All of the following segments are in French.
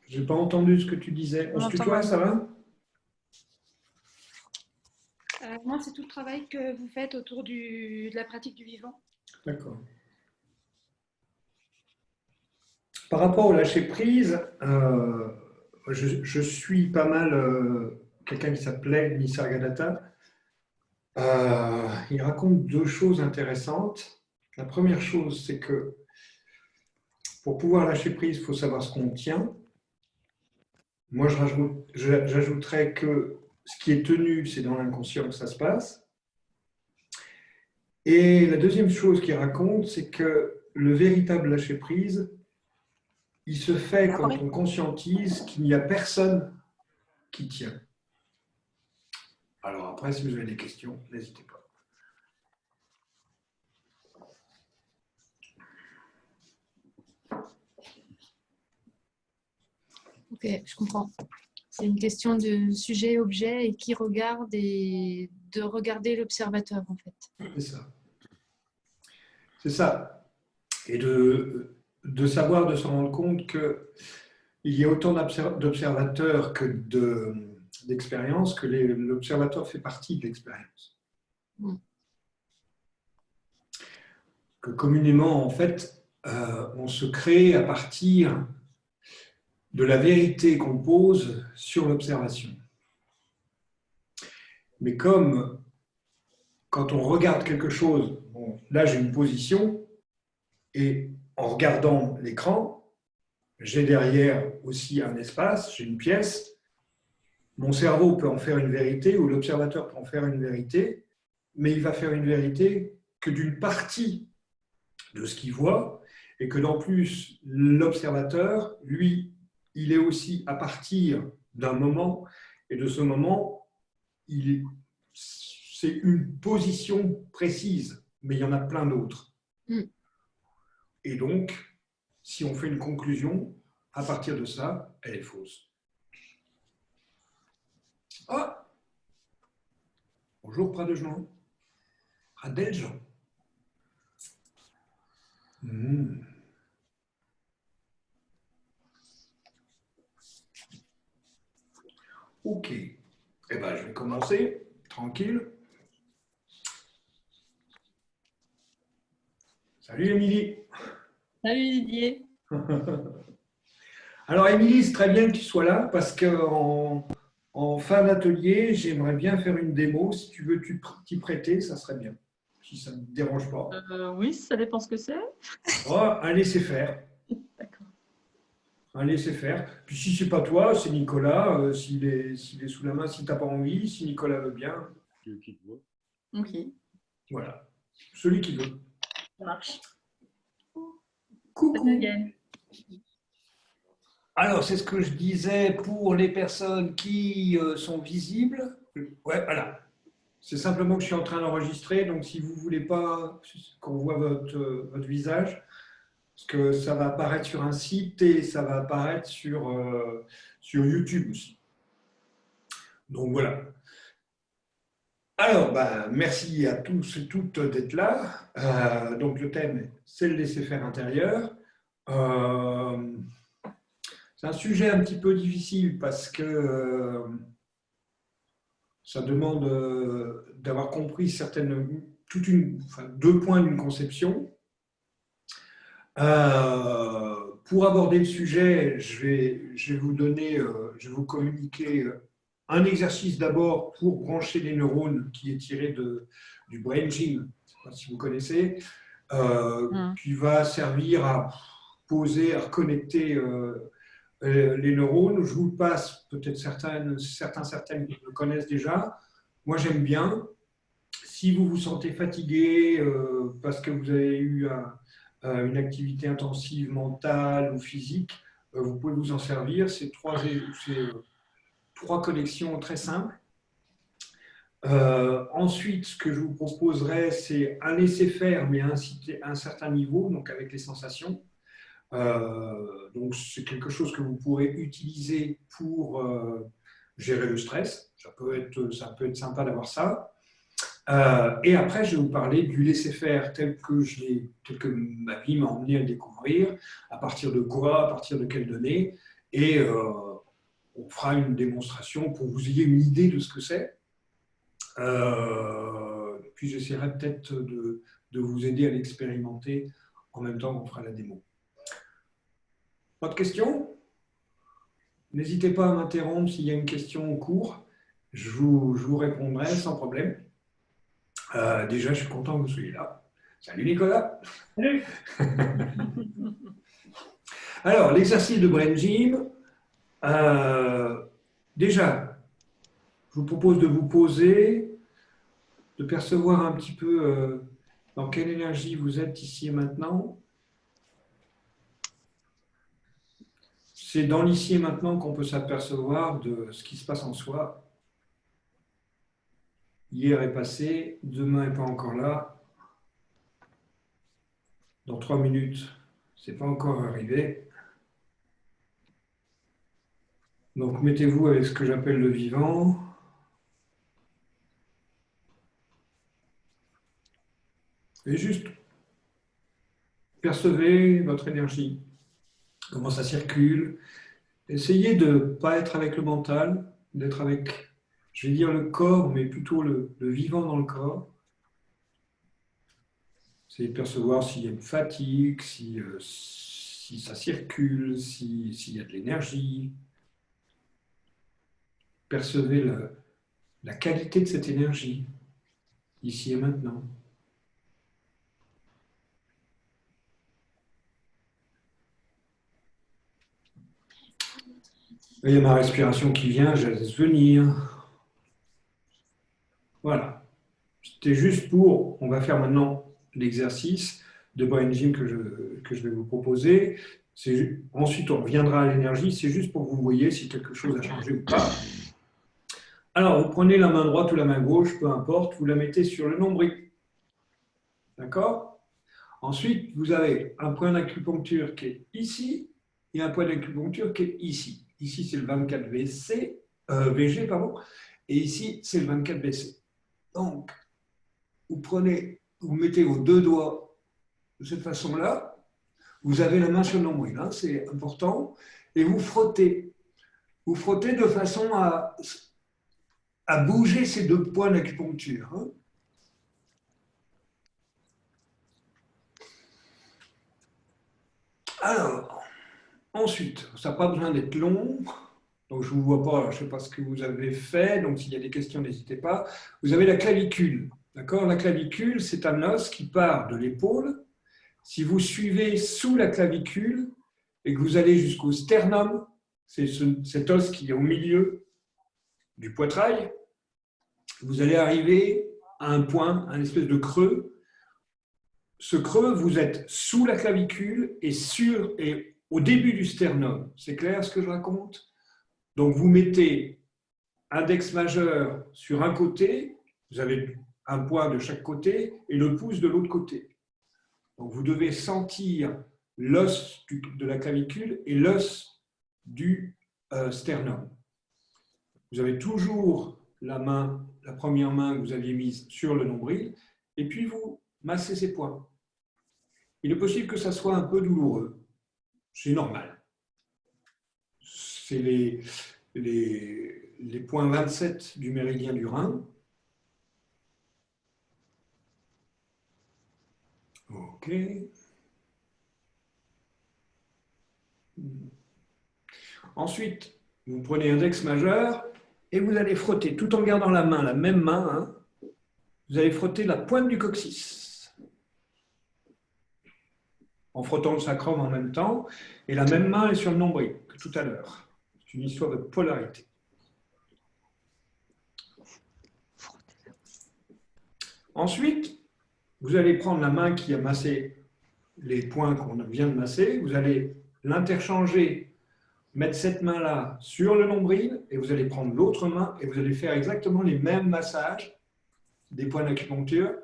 Je n'ai pas entendu ce que tu disais. On se tutoie, ça va? Moi, c'est tout le travail que vous faites autour de la pratique du vivant. D'accord. Par rapport au lâcher-prise, je suis pas mal quelqu'un qui s'appelait Nisargadatta. Il raconte deux choses intéressantes. La première chose, c'est que pour pouvoir lâcher prise, il faut savoir ce qu'on tient. Moi, j'ajouterais que ce qui est tenu, c'est dans l'inconscient que ça se passe. Et la deuxième chose qu'il raconte, c'est que le véritable lâcher prise, il se fait quand on conscientise qu'il n'y a personne qui tient. Alors après, si vous avez des questions, n'hésitez pas. Ok, je comprends. C'est une question de sujet-objet et qui regarde et de regarder l'observateur, en fait. C'est ça. C'est ça. Et de savoir, de se rendre compte qu'il y a autant d'observateurs que d'expériences, que l'observateur fait partie de l'expérience. Que communément, en fait, on se crée à partir de la vérité qu'on pose sur l'observation. Mais comme quand on regarde quelque chose, bon, là j'ai une position, et en regardant l'écran, j'ai derrière aussi un espace, j'ai une pièce, mon cerveau peut en faire une vérité, ou l'observateur peut en faire une vérité, mais il va faire une vérité que d'une partie de ce qu'il voit, et que d'en plus, l'observateur, lui, il est aussi à partir d'un moment, et de ce moment, c'est une position précise, mais il y en a plein d'autres. Et donc, si on fait une conclusion, à partir de ça, elle est fausse. Ah! Bonjour, Pradejan. Pradejan. Ok. Eh bien, je vais commencer, tranquille. Salut, Émilie. Salut, Didier. Alors, Émilie, c'est très bien que tu sois là parce qu'en fin d'atelier, j'aimerais bien faire une démo. Si tu veux t'y prêter, ça serait bien. Si ça ne te dérange pas. Oui, ça dépend ce que c'est. Oh, un laisser-faire. D'accord. Un laisser-faire. Puis si c'est pas toi, c'est Nicolas. S'il est sous la main, si tu n'as pas envie, si Nicolas veut bien. Celui qui te voit. Ok. Voilà. Celui qui veut. Ça marche. Coucou. Again. Alors, c'est ce que je disais pour les personnes qui sont visibles. Ouais, voilà. C'est simplement que je suis en train d'enregistrer, donc si vous ne voulez pas qu'on voit votre visage, parce que ça va apparaître sur un site et ça va apparaître sur YouTube aussi. Donc voilà. Alors, merci à tous et toutes d'être là. Donc le thème, c'est le laisser-faire intérieur. C'est un sujet un petit peu difficile parce que ça demande d'avoir compris deux points d'une conception. Pour aborder le sujet, je vais vous communiquer un exercice d'abord pour brancher les neurones qui est tiré du Brain Gym, je ne sais pas si vous connaissez, qui va servir à poser, à reconnecter les neurones. Je vous le passe, peut-être certaines le connaissent déjà. Moi, j'aime bien. Si vous vous sentez fatigué parce que vous avez eu une activité intensive mentale ou physique, vous pouvez vous en servir. C'est trois connexions très simples. Ensuite, ce que je vous proposerai, c'est un laisser-faire, mais à un certain niveau, donc avec les sensations. Donc, c'est quelque chose que vous pourrez utiliser pour gérer le stress. Ça peut être sympa d'avoir ça. Et après, je vais vous parler du laisser-faire tel que ma vie m'a emmené à le découvrir, à partir de quoi, à partir de quelles données, et on fera une démonstration pour que vous ayez une idée de ce que c'est. Puis j'essaierai peut-être de vous aider à l'expérimenter en même temps qu'on fera la démo. Pas de questions? N'hésitez pas à m'interrompre s'il y a une question en cours. Je vous répondrai sans problème. Déjà, je suis content que vous soyez là. Salut Nicolas. Salut. Alors, l'exercice de Brain Gym. Déjà, je vous propose de vous poser, de percevoir un petit peu dans quelle énergie vous êtes ici et maintenant. C'est dans l'ici et maintenant qu'on peut s'apercevoir de ce qui se passe en soi. Hier est passé, demain n'est pas encore là. Dans 3 minutes, ce n'est pas encore arrivé. Donc mettez-vous avec ce que j'appelle le vivant. Et juste percevez votre énergie, comment ça circule. Essayez de ne pas être avec le mental, d'être avec, je vais dire le corps, mais plutôt le vivant dans le corps. Essayez de percevoir s'il y a une fatigue, si ça circule, s'il y a de l'énergie. Percevez la qualité de cette énergie, ici et maintenant. Il y a ma respiration qui vient, je la laisse venir. Voilà. C'était juste on va faire maintenant l'exercice de Brain Gym que je vais vous proposer. Ensuite, on reviendra à l'énergie. C'est juste pour que vous voyez si quelque chose a changé ou pas. Alors, vous prenez la main droite ou la main gauche, peu importe, vous la mettez sur le nombril. D'accord? Ensuite, vous avez un point d'acupuncture qui est ici et un point d'acupuncture qui est ici. Ici, c'est le 24 VG, pardon, et ici, c'est le 24 BC. Donc, vous mettez vos 2 doigts de cette façon-là, vous avez la main sur le nombril, hein, c'est important, et vous frottez. Vous frottez de façon à bouger ces 2 points d'acupuncture. Hein. Alors, ensuite, ça n'a pas besoin d'être long. Donc, je ne vous vois pas, je ne sais pas ce que vous avez fait. Donc, s'il y a des questions, n'hésitez pas. Vous avez la clavicule. D'accord? La clavicule, c'est un os qui part de l'épaule. Si vous suivez sous la clavicule et que vous allez jusqu'au sternum, c'est cet os qui est au milieu du poitrail, vous allez arriver à un point, un espèce de creux. Ce creux, vous êtes sous la clavicule et au début du sternum. C'est clair ce que je raconte? Donc, vous mettez index majeur sur un côté, vous avez un point de chaque côté, et le pouce de l'autre côté. Donc, vous devez sentir l'os de la clavicule et l'os du sternum. Vous avez toujours la première main que vous aviez mise sur le nombril, et puis vous massez ces points. Il est possible que ça soit un peu douloureux. C'est normal. C'est les points 27 du méridien du Rhin. OK. Ensuite, vous prenez index majeur et vous allez frotter, tout en gardant la même main, hein, vous allez frotter la pointe du coccyx. En frottant le sacrum en même temps, et la même main est sur le nombril que tout à l'heure. C'est une histoire de polarité. Ensuite, vous allez prendre la main qui a massé les points qu'on vient de masser, vous allez l'interchanger, mettre cette main-là sur le nombril, et vous allez prendre l'autre main, et vous allez faire exactement les mêmes massages des points d'acupuncture,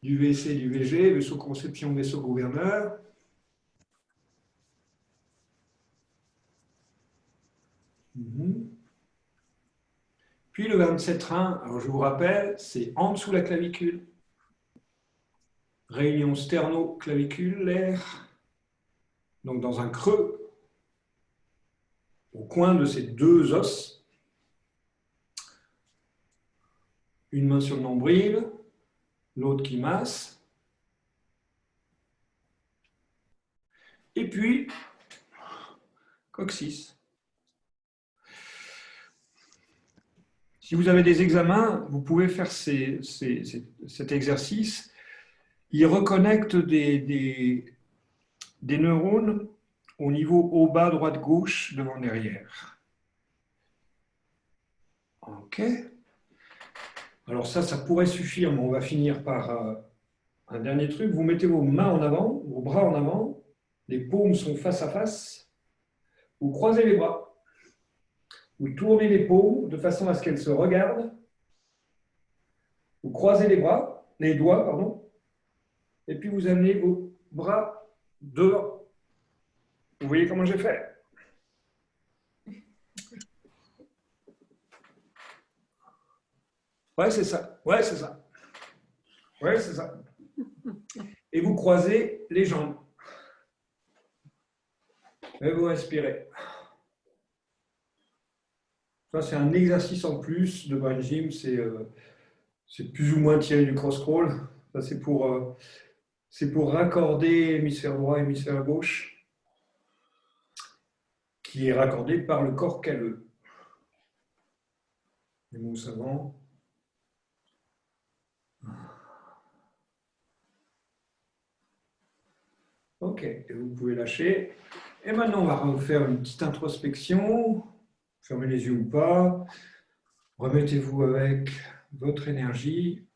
du VC, du VG, vaisseau conception, vaisseau gouverneur. Puis le 27 rein, alors je vous rappelle, c'est en dessous de la clavicule, réunion sterno-claviculaire, donc dans un creux au coin de ces deux os. Une main sur le nombril, l'autre qui masse. Et puis, coccyx. Si vous avez des examens, vous pouvez faire cet exercice. Il reconnecte des neurones au niveau haut, bas, droite, gauche, devant, derrière. OK. Alors ça pourrait suffire, mais on va finir par un dernier truc. Vous mettez vos mains en avant, vos bras en avant, les paumes sont face à face. Vous croisez les bras. Vous tournez les paumes de façon à ce qu'elles se regardent. Vous croisez les doigts, pardon. Et puis vous amenez vos bras devant. Vous voyez comment j'ai fait? Ouais, c'est ça. Ouais, c'est ça. Ouais, c'est ça. Et vous croisez les jambes. Et vous respirez. Ça, c'est un exercice en plus de brain gym. C'est plus ou moins tiré du cross-crawl. Ça, c'est pour raccorder hémisphère droit et hémisphère gauche, qui est raccordé par le corps calleux. Les mots savants. Ok, et vous pouvez lâcher. Et maintenant, on va refaire une petite introspection. Fermez les yeux ou pas. Remettez-vous avec votre énergie.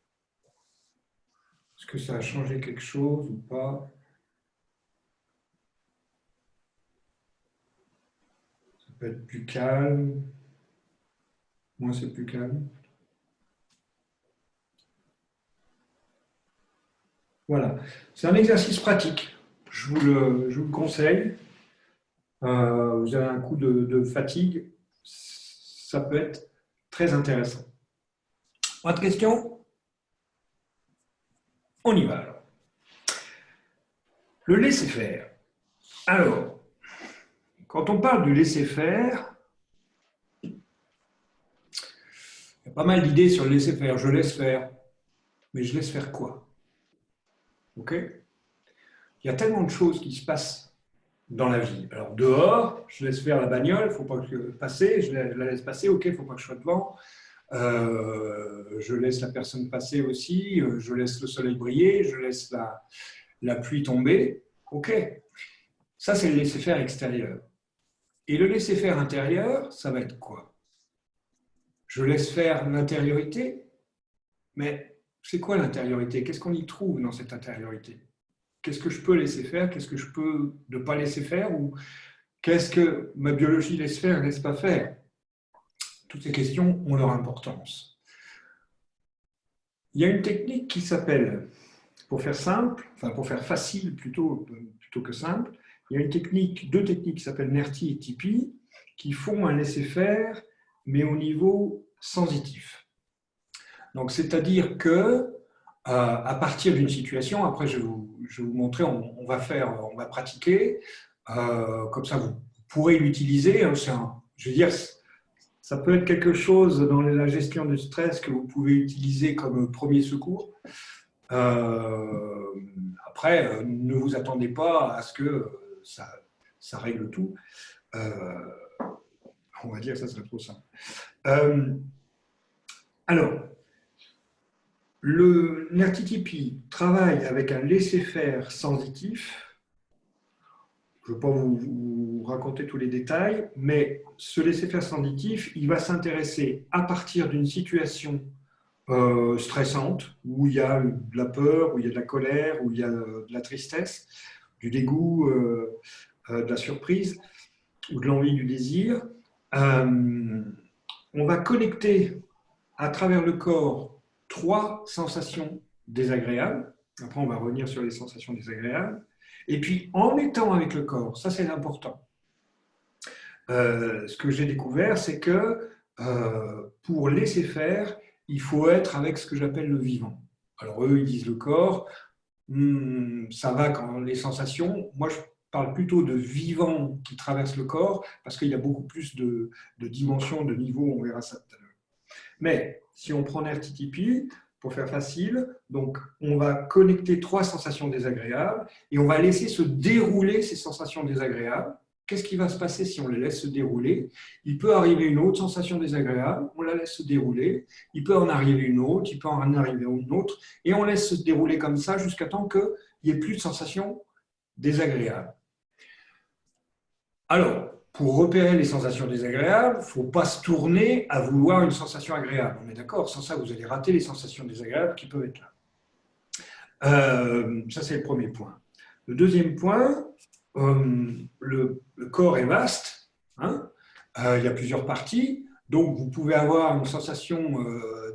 Est-ce que ça a changé quelque chose ou pas? Ça peut être plus calme. Moi, c'est plus calme. Voilà. C'est un exercice pratique. Je vous le conseille. Vous avez un coup de fatigue. Ça peut être très intéressant. Pas de questions? On y va alors. Le laisser-faire. Alors, quand on parle de laisser-faire, il y a pas mal d'idées sur le laisser-faire. Je laisse faire. Mais je laisse faire quoi? Ok? Il y a tellement de choses qui se passent dans la vie. Alors dehors, je laisse faire la bagnole, il ne faut pas que je passe, je la laisse passer, ok, il ne faut pas que je sois devant. Je laisse la personne passer aussi, je laisse le soleil briller, je laisse la pluie tomber. Ok, ça c'est le laisser-faire extérieur. Et le laisser-faire intérieur, ça va être quoi? Je laisse faire l'intériorité, mais c'est quoi l'intériorité? Qu'est-ce qu'on y trouve dans cette intériorité? Qu'est-ce que je peux laisser faire? Qu'est-ce que je peux ne pas laisser faire? Ou qu'est-ce que ma biologie laisse faire, laisse pas faire? Toutes ces questions ont leur importance. Il y a une technique qui s'appelle, pour faire simple, enfin pour faire facile plutôt que simple, il y a deux techniques qui s'appellent NERTI et TIPI, qui font un laisser-faire, mais au niveau sensitif. Donc, c'est-à-dire que à partir d'une situation, après je vais vous montrer, on va pratiquer, comme ça vous pourrez l'utiliser. Je veux dire, ça peut être quelque chose dans la gestion du stress que vous pouvez utiliser comme premier secours. Après, ne vous attendez pas à ce que ça règle tout. On va dire que ça serait trop simple. Alors, le NERTI-TIPI travaille avec un laisser-faire sensitif. Je ne vais pas vous raconter tous les détails, mais ce laisser-faire sensitif, il va s'intéresser à partir d'une situation stressante, où il y a de la peur, où il y a de la colère, où il y a de la tristesse, du dégoût, de la surprise, ou de l'envie, du désir. On va connecter à travers le corps 3 sensations désagréables. Après, on va revenir sur les sensations désagréables. Et puis, en étant avec le corps, ça c'est important. Ce que j'ai découvert, c'est que pour laisser faire, il faut être avec ce que j'appelle le vivant. Alors eux, ils disent le corps, ça va quand les sensations. Moi, je parle plutôt de vivant qui traverse le corps, parce qu'il y a beaucoup plus de dimensions, de niveaux, on verra ça tout à l'heure. Mais si on prend RTTP, pour faire facile, donc on va connecter 3 sensations désagréables et on va laisser se dérouler ces sensations désagréables. Qu'est-ce qui va se passer si on les laisse se dérouler? Il peut arriver une autre sensation désagréable, on la laisse se dérouler, il peut en arriver une autre, il peut en arriver une autre, et on laisse se dérouler comme ça jusqu'à temps qu'il n'y ait plus de sensations désagréables. Alors, pour repérer les sensations désagréables, il ne faut pas se tourner à vouloir une sensation agréable. On est d'accord? Sans ça, vous allez rater les sensations désagréables qui peuvent être là. Ça, c'est le premier point. Le deuxième point, le corps est vaste. Hein, il y a plusieurs parties. Donc, vous pouvez avoir une sensation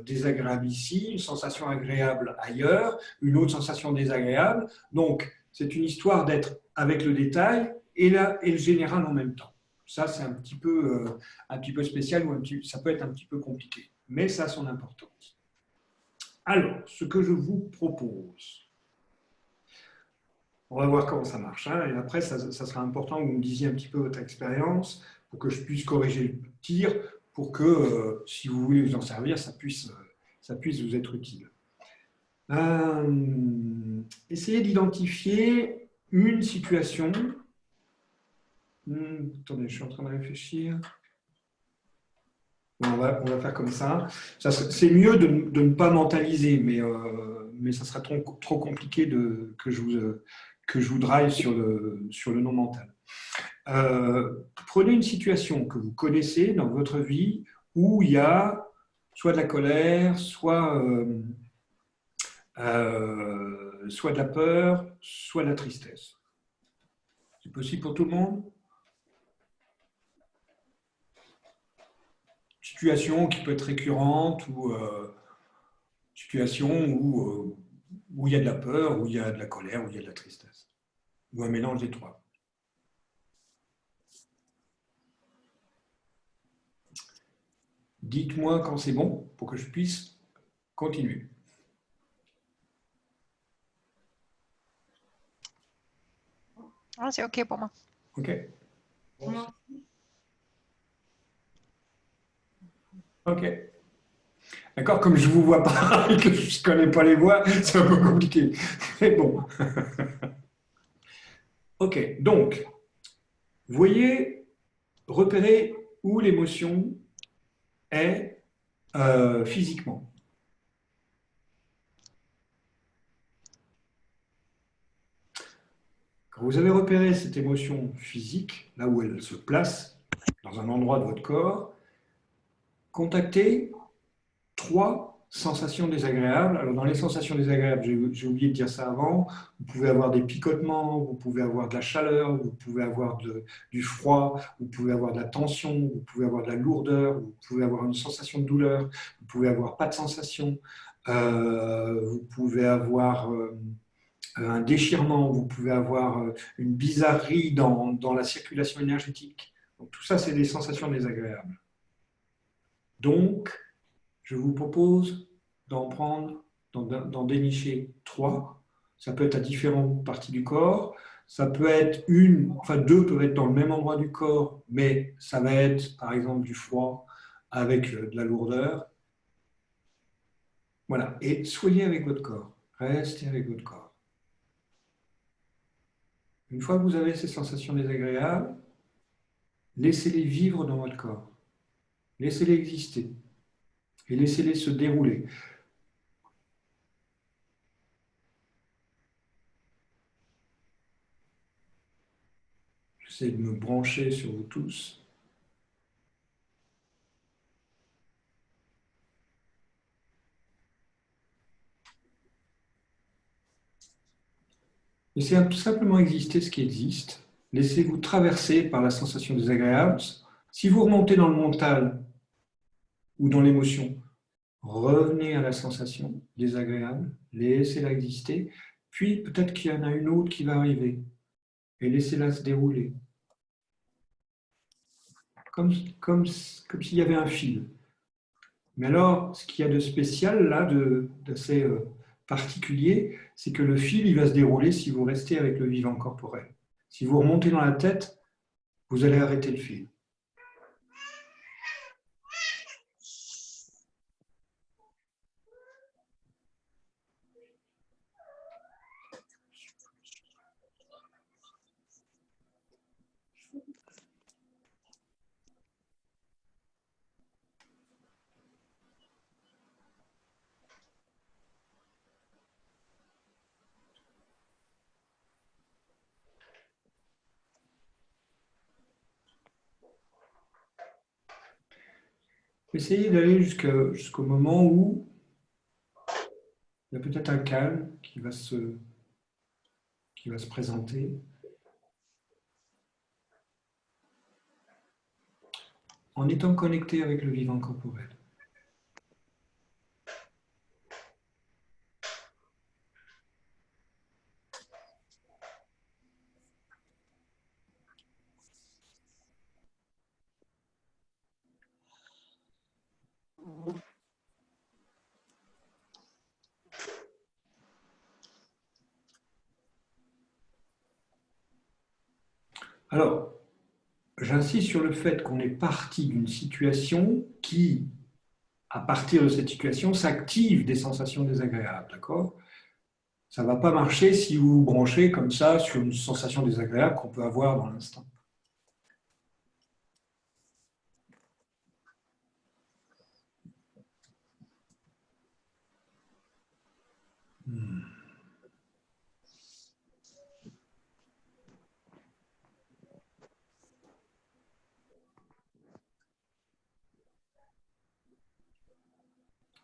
désagréable ici, une sensation agréable ailleurs, une autre sensation désagréable. Donc, c'est une histoire d'être avec le détail et le général en même temps. Ça, c'est un petit peu spécial, ou ça peut être un petit peu compliqué, mais ça a son importance. Alors, ce que je vous propose, on va voir comment ça marche, hein, et après, ça sera important que vous me disiez un petit peu votre expérience pour que je puisse corriger le tir, pour que, si vous voulez vous en servir, ça puisse vous être utile. Essayez d'identifier une situation. Attendez, je suis en train de réfléchir. On va faire comme ça. C'est mieux de ne pas mentaliser, mais ça serait trop compliqué que je vous drive sur le non mental. Prenez une situation que vous connaissez dans votre vie où il y a soit de la colère, soit de la peur, soit de la tristesse. C'est possible pour tout le monde? Situation qui peut être récurrente ou situation où il y a de la peur, où il y a de la colère, où il y a de la tristesse. Ou un mélange des trois. Dites-moi quand c'est bon pour que je puisse continuer. Ah, c'est OK pour moi. OK. OK. D'accord, comme je ne vous vois pas et que je ne connais pas les voix, c'est un peu compliqué. Mais bon. OK, donc, vous voyez, repérer où l'émotion est physiquement. Quand vous avez repéré cette émotion physique, là où elle se place, dans un endroit de votre corps, contactez 3 sensations désagréables. Alors, dans les sensations désagréables, j'ai oublié de dire ça avant, vous pouvez avoir des picotements, vous pouvez avoir de la chaleur, vous pouvez avoir du froid, vous pouvez avoir de la tension, vous pouvez avoir de la lourdeur, vous pouvez avoir une sensation de douleur, vous pouvez avoir pas de sensation, vous pouvez avoir un déchirement, vous pouvez avoir une bizarrerie dans la circulation énergétique. Donc, tout ça, c'est des sensations désagréables. Donc, je vous propose d'en dénicher 3. Ça peut être à différentes parties du corps. Ça peut être 2 peuvent être dans le même endroit du corps, mais ça va être, par exemple, du froid avec de la lourdeur. Voilà. Et soyez avec votre corps. Restez avec votre corps. Une fois que vous avez ces sensations désagréables, laissez-les vivre dans votre corps. Laissez-les exister. Et laissez-les se dérouler. J'essaie de me brancher sur vous tous. Laissez tout simplement exister ce qui existe. Laissez-vous traverser par la sensation désagréable. Si vous remontez dans le mental ou dans l'émotion, revenez à la sensation désagréable, laissez-la exister, puis peut-être qu'il y en a une autre qui va arriver, et laissez-la se dérouler. comme s'il y avait un fil. Mais alors, ce qu'il y a de spécial, là, d'assez particulier, c'est que le fil, il va se dérouler si vous restez avec le vivant corporel. Si vous remontez dans la tête, vous allez arrêter le fil. Essayez d'aller jusqu'au moment où il y a peut-être un calme qui va se présenter. En étant connecté avec le vivant corporel. Alors, j'insiste sur le fait qu'on est parti d'une situation qui, à partir de cette situation, s'active des sensations désagréables, d'accord? Ça ne va pas marcher si vous vous branchez comme ça sur une sensation désagréable qu'on peut avoir dans l'instant.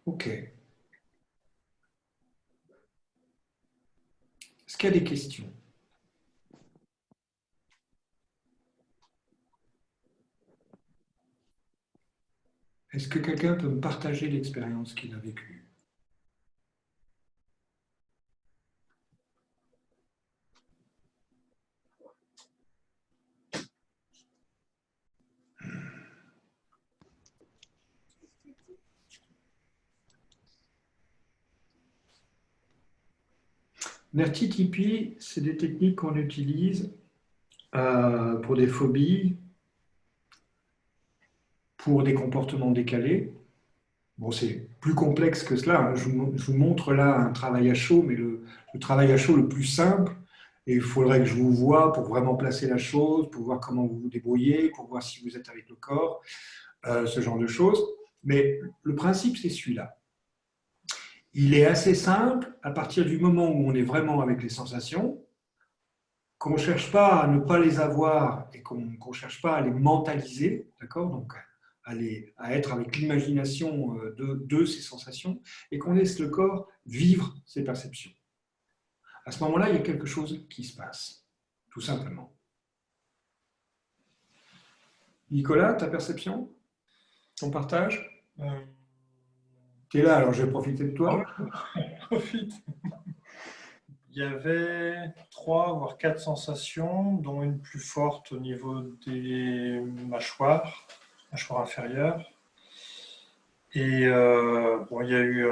Ok. Est-ce qu'il y a des questions? Est-ce que quelqu'un peut me partager l'expérience qu'il a vécue? Nerti-tipi, c'est des techniques qu'on utilise pour des phobies, pour des comportements décalés. Bon, c'est plus complexe que cela. Je vous montre là un travail à chaud, mais le travail à chaud le plus simple, et il faudrait que je vous voie pour vraiment placer la chose, pour voir comment vous vous débrouillez, pour voir si vous êtes avec le corps, ce genre de choses. Mais le principe, c'est celui-là. Il est assez simple à partir du moment où on est vraiment avec les sensations, qu'on ne cherche pas à ne pas les avoir et qu'on ne cherche pas à les mentaliser, d'accord? Donc, à être avec l'imagination de ces sensations et qu'on laisse le corps vivre ses perceptions. À ce moment-là, il y a quelque chose qui se passe, tout simplement. Nicolas, ta perception? Ton partage? Tu es là, alors je vais profiter de toi. Profite. Il y avait 3 voire 4 sensations, dont une plus forte au niveau des mâchoires inférieures. Et bon, il y a eu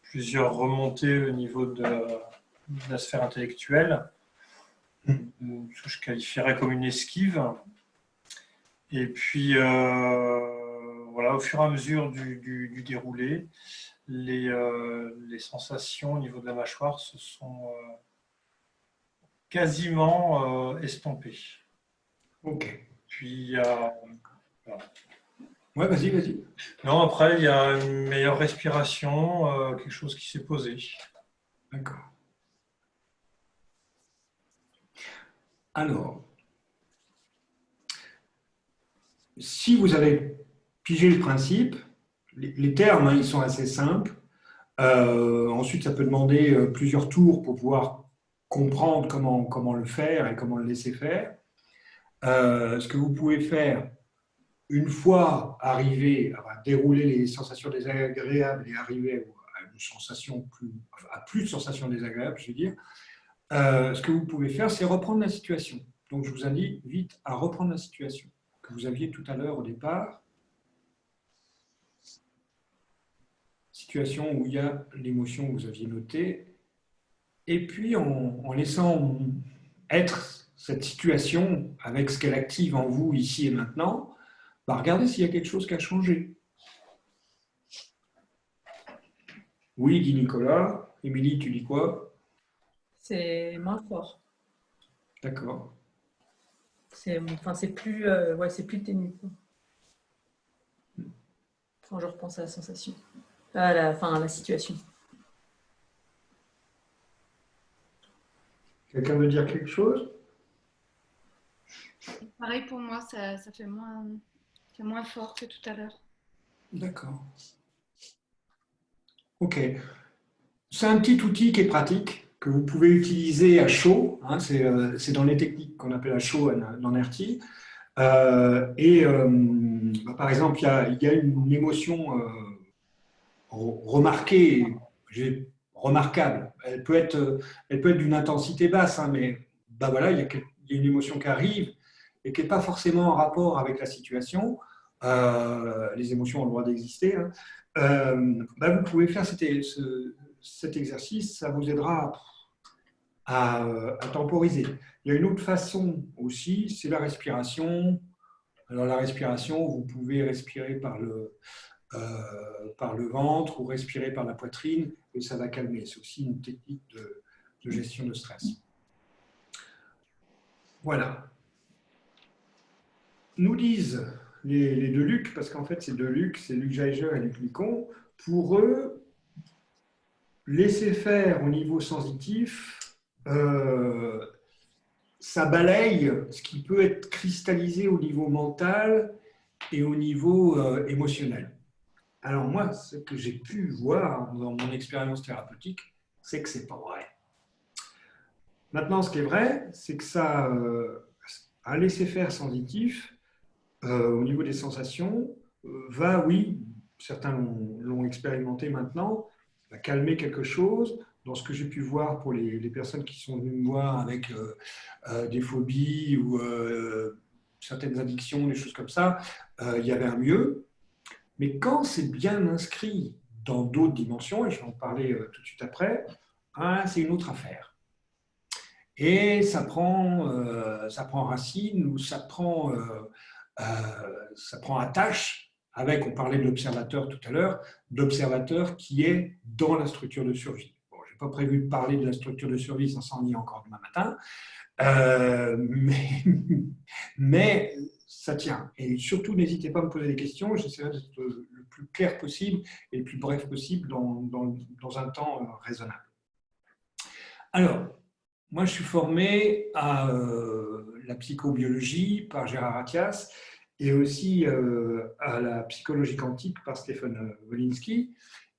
plusieurs remontées au niveau de la sphère intellectuelle, ce que je qualifierais comme une esquive. Et puis, voilà, au fur et à mesure du déroulé, les sensations au niveau de la mâchoire se sont quasiment estompées. Ok. Puis il y a... Voilà. Ouais, vas-y. Non, après, il y a une meilleure respiration, quelque chose qui s'est posé. D'accord. Alors, si vous avez pigé le principe, les termes, hein, ils sont assez simples. Ensuite, ça peut demander plusieurs tours pour pouvoir comprendre comment le faire et comment le laisser faire. Ce que vous pouvez faire, une fois arrivé à dérouler les sensations désagréables et arriver à une sensation à plus de sensations désagréables, je veux dire, ce que vous pouvez faire, c'est reprendre la situation. Donc, je vous invite vite à reprendre la situation. que vous aviez tout à l'heure au départ. Situation où il y a l'émotion que vous aviez notée. Et puis, en laissant être cette situation avec ce qu'elle active en vous ici et maintenant, regardez s'il y a quelque chose qui a changé. Oui, dit Nicolas. Émilie, tu dis quoi? C'est moins fort. D'accord. C'est plus, c'est plus ténu, quoi. Quand je repense à la sensation. À la situation. Quelqu'un veut dire quelque chose? Pareil pour moi, ça fait moins fort que tout à l'heure. D'accord. Ok. C'est un petit outil qui est pratique, que vous pouvez utiliser à chaud. Hein, c'est dans les techniques qu'on appelle à chaud dans NERTI. Par exemple, il y a une émotion remarquée, remarquable. Elle peut être d'une intensité basse, hein, mais voilà, il y a une émotion qui arrive et qui n'est pas forcément en rapport avec la situation. Les émotions ont le droit d'exister. Hein. Vous pouvez faire cet exercice, ça vous aidera à temporiser. Il y a une autre façon aussi, c'est la respiration. Alors la respiration, vous pouvez respirer par le ventre ou respirer par la poitrine et ça va calmer. C'est aussi une technique de gestion de stress. Voilà. Nous disent les deux Luc, parce qu'en fait c'est deux Luc, c'est Luc Geiger et Luc Nicon, pour eux, laisser faire au niveau sensitif, ça balaye ce qui peut être cristallisé au niveau mental et au niveau émotionnel. Alors moi, ce que j'ai pu voir dans mon expérience thérapeutique, c'est que ce n'est pas vrai. Maintenant, ce qui est vrai, c'est que ça, un laisser-faire sensitif, au niveau des sensations, oui, certains l'ont expérimenté maintenant, va calmer quelque chose. Dans ce que j'ai pu voir pour les personnes qui sont venues me voir avec des phobies ou certaines addictions, des choses comme ça, il y avait un mieux. Mais quand c'est bien inscrit dans d'autres dimensions, et je vais en parler tout de suite après, c'est une autre affaire. Et ça prend racine ou ça prend attache avec, on parlait de l'observateur tout à l'heure, d'observateur qui est dans la structure de survie. Bon, je n'ai pas prévu de parler de la structure de survie, ça s'en est encore demain matin, mais ça tient. Et surtout, n'hésitez pas à me poser des questions, j'essaierai d'être le plus clair possible et le plus bref possible dans un temps raisonnable. Alors, moi, je suis formé à la psychobiologie par Gérard Attias et aussi à la psychologie quantique par Stephen Wolinski.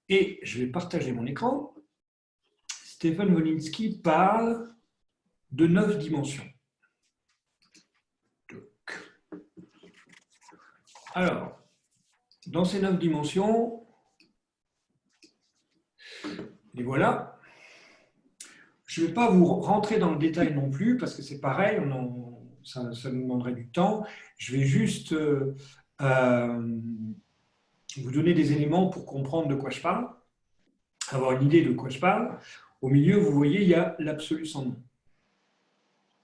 Et je vais partager mon écran. Stephen Wolinski parle de 9 dimensions. Alors, dans ces 9 dimensions, les voilà. Je ne vais pas vous rentrer dans le détail non plus, parce que c'est pareil, ça nous demanderait du temps. Je vais juste vous donner des éléments pour comprendre de quoi je parle, avoir une idée de quoi je parle. Au milieu, vous voyez, il y a l'absolu sans nom.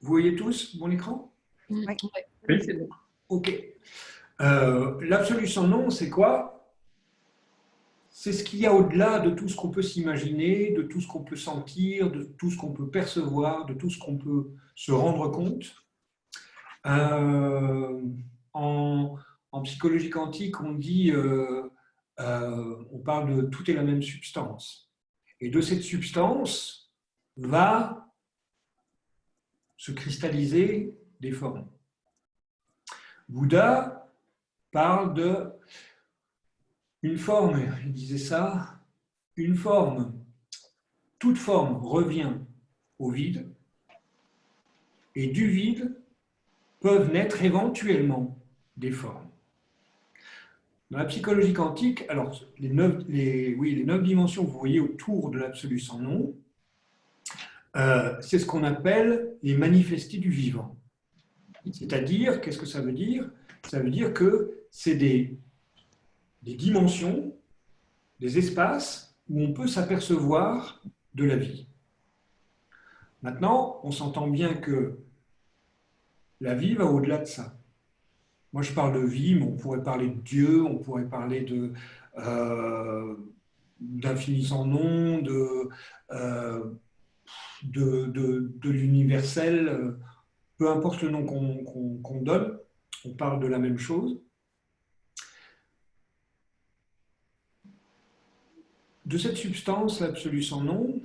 Vous voyez tous mon écran? Oui. Oui, c'est bon. Ok. L'absolu sans nom, c'est quoi? C'est ce qu'il y a au-delà de tout ce qu'on peut s'imaginer, de tout ce qu'on peut sentir, de tout ce qu'on peut percevoir, de tout ce qu'on peut se rendre compte. En psychologie quantique, on dit, on parle de tout est la même substance. Et de cette substance va se cristalliser des formes. Bouddha parle de une forme, il disait ça, une forme, toute forme revient au vide, et du vide peuvent naître éventuellement des formes. Dans la psychologie quantique, alors les 9 dimensions que vous voyez autour de l'absolu sans nom, c'est ce qu'on appelle les manifestés du vivant. C'est-à-dire, qu'est-ce que ça veut dire? Ça veut dire que c'est des dimensions, des espaces où on peut s'apercevoir de la vie. Maintenant, on s'entend bien que la vie va au-delà de ça. Moi, je parle de vie, mais on pourrait parler de Dieu, on pourrait parler d'infini sans nom, de l'universel, peu importe le nom qu'on donne, on parle de la même chose. De cette substance, l'absolu sans nom,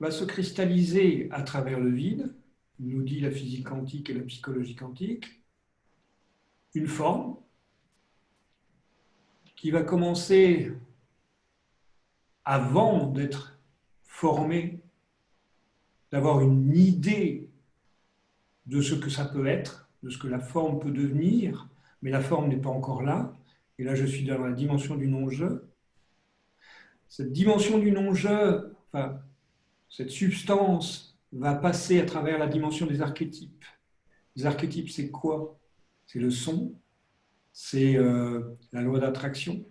va se cristalliser à travers le vide, nous dit la physique quantique et la psychologie quantique, une forme qui va commencer, avant d'être formée, d'avoir une idée de ce que ça peut être, de ce que la forme peut devenir, mais la forme n'est pas encore là. Et là, je suis dans la dimension du non-je. Cette dimension du non-je, enfin, cette substance va passer à travers la dimension des archétypes. Les archétypes, c'est quoi? C'est le son, c'est la loi d'attraction,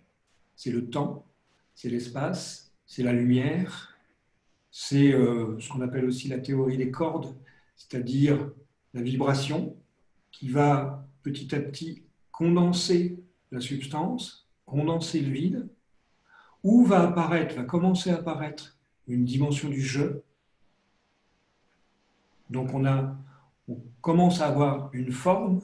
c'est le temps, c'est l'espace, c'est la lumière, c'est ce qu'on appelle aussi la théorie des cordes, c'est-à-dire la vibration qui va petit à petit condenser la substance, condenser le vide, où va commencer à apparaître une dimension du je. Donc on commence à avoir une forme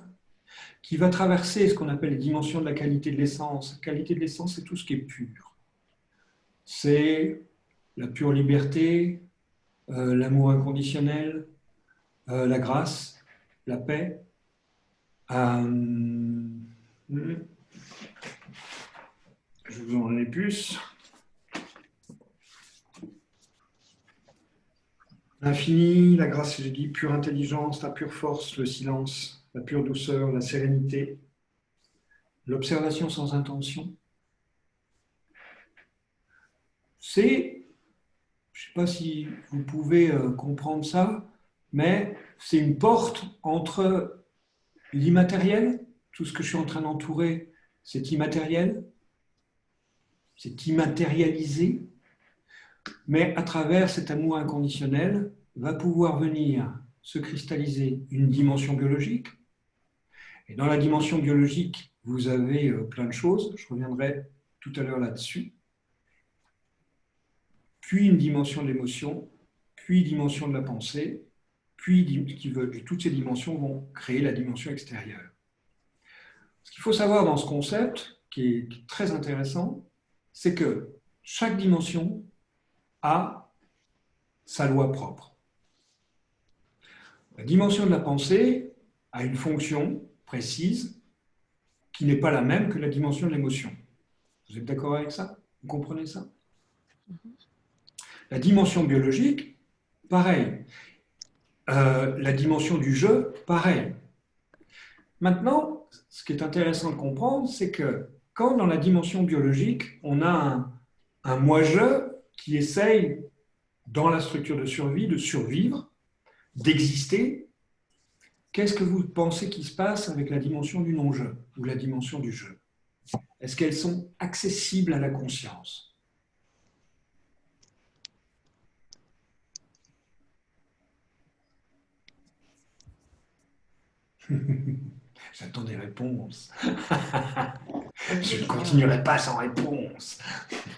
qui va traverser ce qu'on appelle les dimensions de la qualité de l'essence. La qualité de l'essence, c'est tout ce qui est pur. C'est la pure liberté, l'amour inconditionnel, la grâce, la paix. Je vous en donner plus. L'infini, la grâce, j'ai dit, pure intelligence, la pure force, le silence, la pure douceur, la sérénité, l'observation sans intention. C'est, je ne sais pas si vous pouvez comprendre ça, mais c'est une porte entre l'immatériel, tout ce que je suis en train d'entourer, c'est immatériel, c'est immatérialisé, mais à travers cet amour inconditionnel va pouvoir venir se cristalliser une dimension biologique. Et dans la dimension biologique, vous avez plein de choses, je reviendrai tout à l'heure là-dessus. Puis une dimension de l'émotion, puis une dimension de la pensée, et toutes ces dimensions vont créer la dimension extérieure. Ce qu'il faut savoir dans ce concept, qui est très intéressant, c'est que chaque dimension a sa loi propre. La dimension de la pensée a une fonction précise qui n'est pas la même que la dimension de l'émotion. Vous êtes d'accord avec ça? Vous comprenez ça? La dimension biologique, pareil. La dimension du jeu, pareil. Maintenant, ce qui est intéressant de comprendre, c'est que quand dans la dimension biologique, on a un moi-je qui essaye, dans la structure de survie, de survivre, d'exister, qu'est-ce que vous pensez qui se passe avec la dimension du non-je ou la dimension du je? Est-ce qu'elles sont accessibles à la conscience? J'attends des réponses. Je ne continuerai pas sans réponse.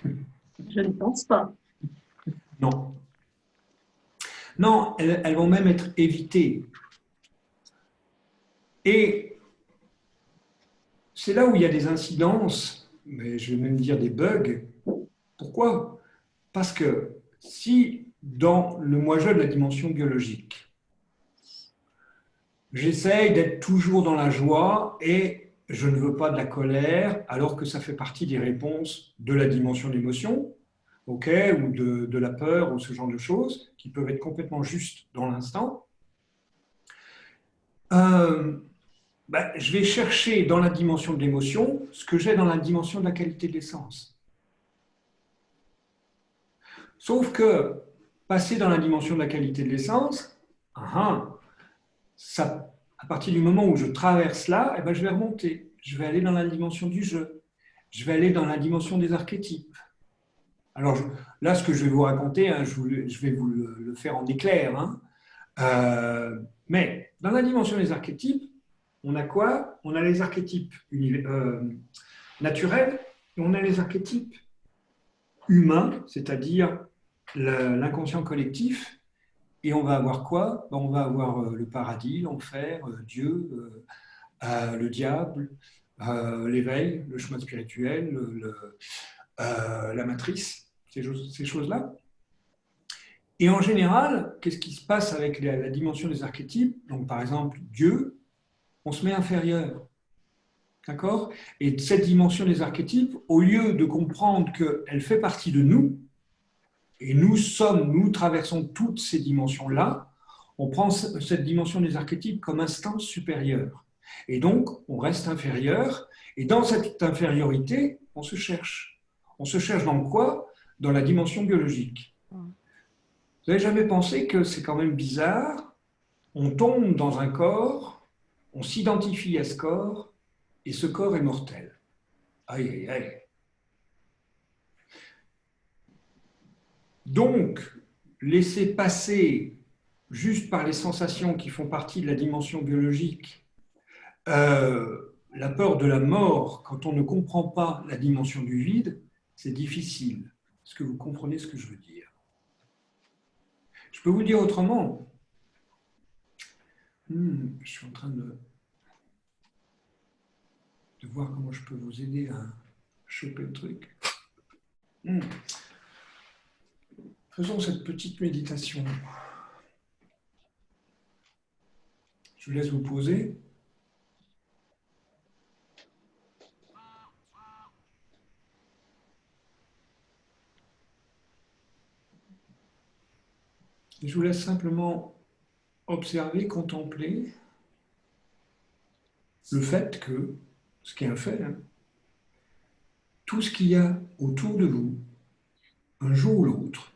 Je ne pense pas. Non. Non, elles vont même être évitées. Et c'est là où il y a des incidences, mais je vais même dire des bugs. Pourquoi? Parce que si dans le moi-je de la dimension biologique, j'essaye d'être toujours dans la joie et je ne veux pas de la colère, alors que ça fait partie des réponses de la dimension d'émotion, okay, ou de la peur, ou ce genre de choses, qui peuvent être complètement justes dans l'instant. Je vais chercher dans la dimension de l'émotion ce que j'ai dans la dimension de la qualité de l'essence. Sauf que passer dans la dimension de la qualité de l'essence, ça à partir du moment où je traverse là, eh ben, je vais remonter. Je vais aller dans la dimension du jeu. Je vais aller dans la dimension des archétypes. Alors là, ce que je vais vous raconter, hein, je vais vous le faire en éclair. Hein. Mais dans la dimension des archétypes, on a quoi? On a les archétypes naturels et on a les archétypes humains, c'est-à-dire l'inconscient collectif. Et on va avoir quoi? On va avoir le paradis, l'enfer, Dieu, le diable, l'éveil, le chemin spirituel, la matrice, ces choses-là. Et en général, qu'est-ce qui se passe avec la dimension des archétypes? Donc, par exemple, Dieu, on se met inférieur. D'accord? Et cette dimension des archétypes, au lieu de comprendre qu'elle fait partie de nous, et nous traversons toutes ces dimensions-là, on prend cette dimension des archétypes comme instance supérieure. Et donc, on reste inférieur, et dans cette infériorité, on se cherche. On se cherche dans quoi? Dans la dimension biologique. Vous n'avez jamais pensé que c'est quand même bizarre? On tombe dans un corps, on s'identifie à ce corps, et ce corps est mortel. Aïe, aïe, aïe. Donc, laisser passer, juste par les sensations qui font partie de la dimension biologique, la peur de la mort, quand on ne comprend pas la dimension du vide, c'est difficile. Est-ce que vous comprenez ce que je veux dire? Je peux vous dire autrement. Je suis en train de voir comment je peux vous aider à choper le truc. Faisons cette petite méditation. Je vous laisse vous poser. Et je vous laisse simplement observer, contempler le fait que, ce qui est un fait, hein, tout ce qu'il y a autour de vous, un jour ou l'autre,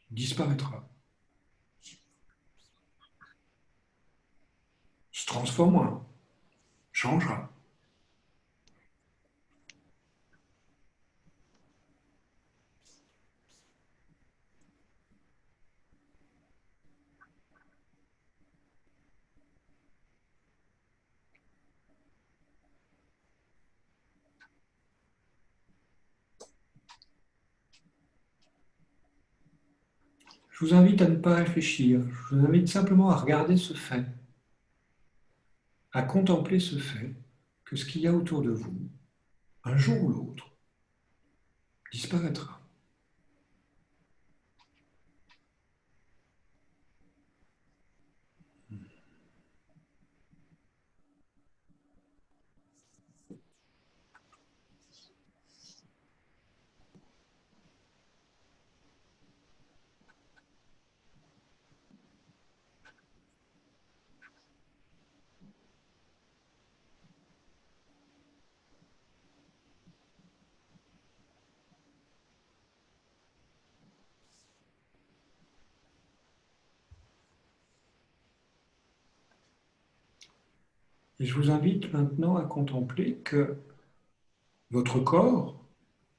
disparaîtra, se transformera, changera. Je vous invite à ne pas réfléchir, je vous invite simplement à regarder ce fait, à contempler ce fait que ce qu'il y a autour de vous, un jour ou l'autre, disparaîtra. Et je vous invite maintenant à contempler que votre corps,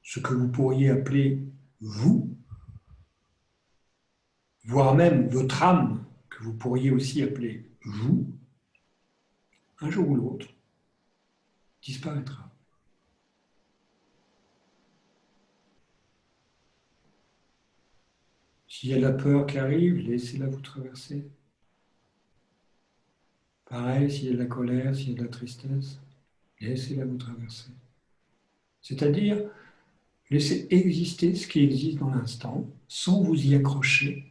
ce que vous pourriez appeler vous, voire même votre âme, que vous pourriez aussi appeler vous, un jour ou l'autre, disparaîtra. S'il y a de la peur qui arrive, laissez-la vous traverser. Pareil, s'il y a de la colère, s'il y a de la tristesse, laissez-la vous traverser. C'est-à-dire, laissez exister ce qui existe dans l'instant, sans vous y accrocher,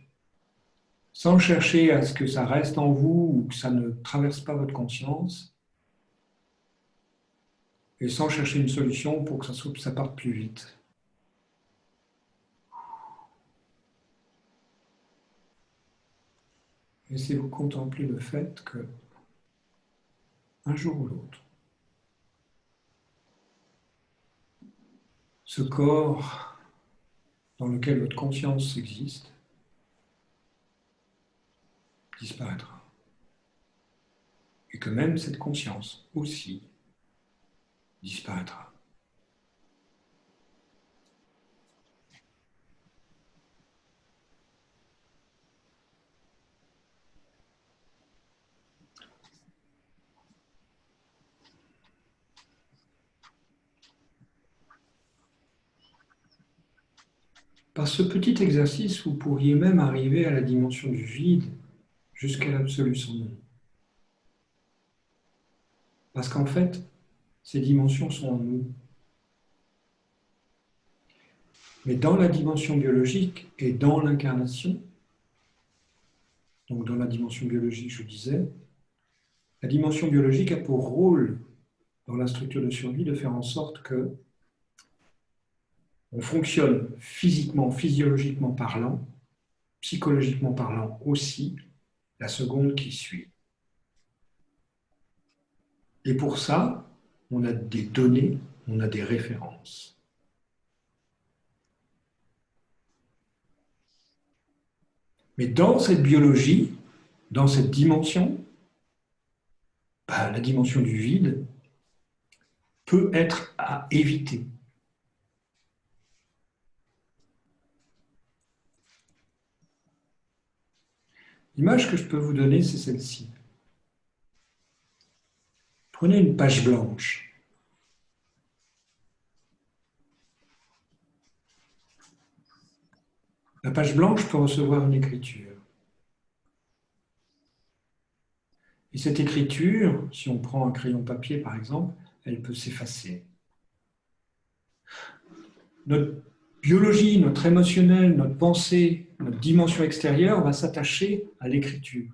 sans chercher à ce que ça reste en vous ou que ça ne traverse pas votre conscience, et sans chercher une solution pour que ça parte plus vite. Laissez-vous contempler le fait que, un jour ou l'autre, ce corps dans lequel votre conscience existe disparaîtra. Et que même cette conscience aussi disparaîtra. Par ce petit exercice, vous pourriez même arriver à la dimension du vide jusqu'à l'absolu sans nom. Parce qu'en fait, ces dimensions sont en nous. Mais dans la dimension biologique et dans l'incarnation, donc dans la dimension biologique, je disais, la dimension biologique a pour rôle, dans la structure de survie, de faire en sorte que on fonctionne physiquement, physiologiquement parlant, psychologiquement parlant aussi, la seconde qui suit. Et pour ça, on a des données, on a des références. Mais dans cette biologie, dans cette dimension, la dimension du vide peut être à éviter. L'image que je peux vous donner, c'est celle-ci. Prenez une page blanche. La page blanche peut recevoir une écriture. Et cette écriture, si on prend un crayon papier par exemple, elle peut s'effacer. Notre biologie, notre émotionnel, notre pensée, notre dimension extérieure va s'attacher à l'écriture.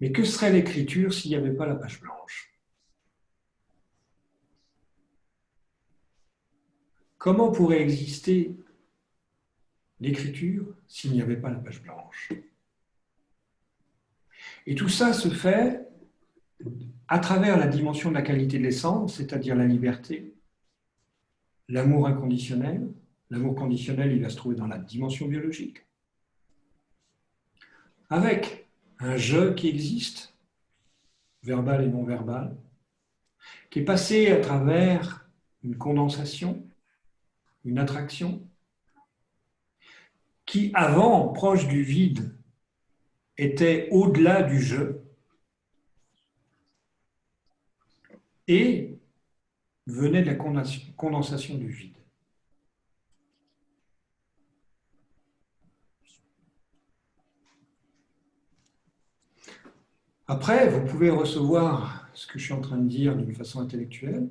Mais que serait l'écriture s'il n'y avait pas la page blanche? Comment pourrait exister l'écriture s'il n'y avait pas la page blanche? Et tout ça se fait à travers la dimension de la qualité de l'essence, c'est-à-dire la liberté, l'amour inconditionnel. L'amour conditionnel, il va se trouver dans la dimension biologique. Avec un je qui existe, verbal et non verbal, qui est passé à travers une condensation, une attraction, qui avant, proche du vide, était au-delà du je et venait de la condensation du vide. Après, vous pouvez recevoir ce que je suis en train de dire d'une façon intellectuelle.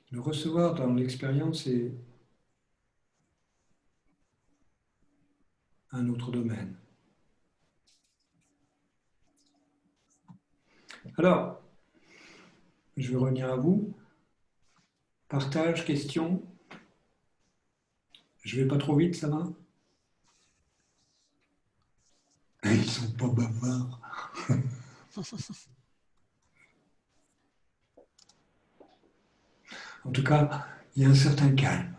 Le recevoir dans l'expérience est un autre domaine. Alors, je vais revenir à vous. Partage, question. Je ne vais pas trop vite, ça va? Ils ne sont pas bavards. En tout cas, il y a un certain calme.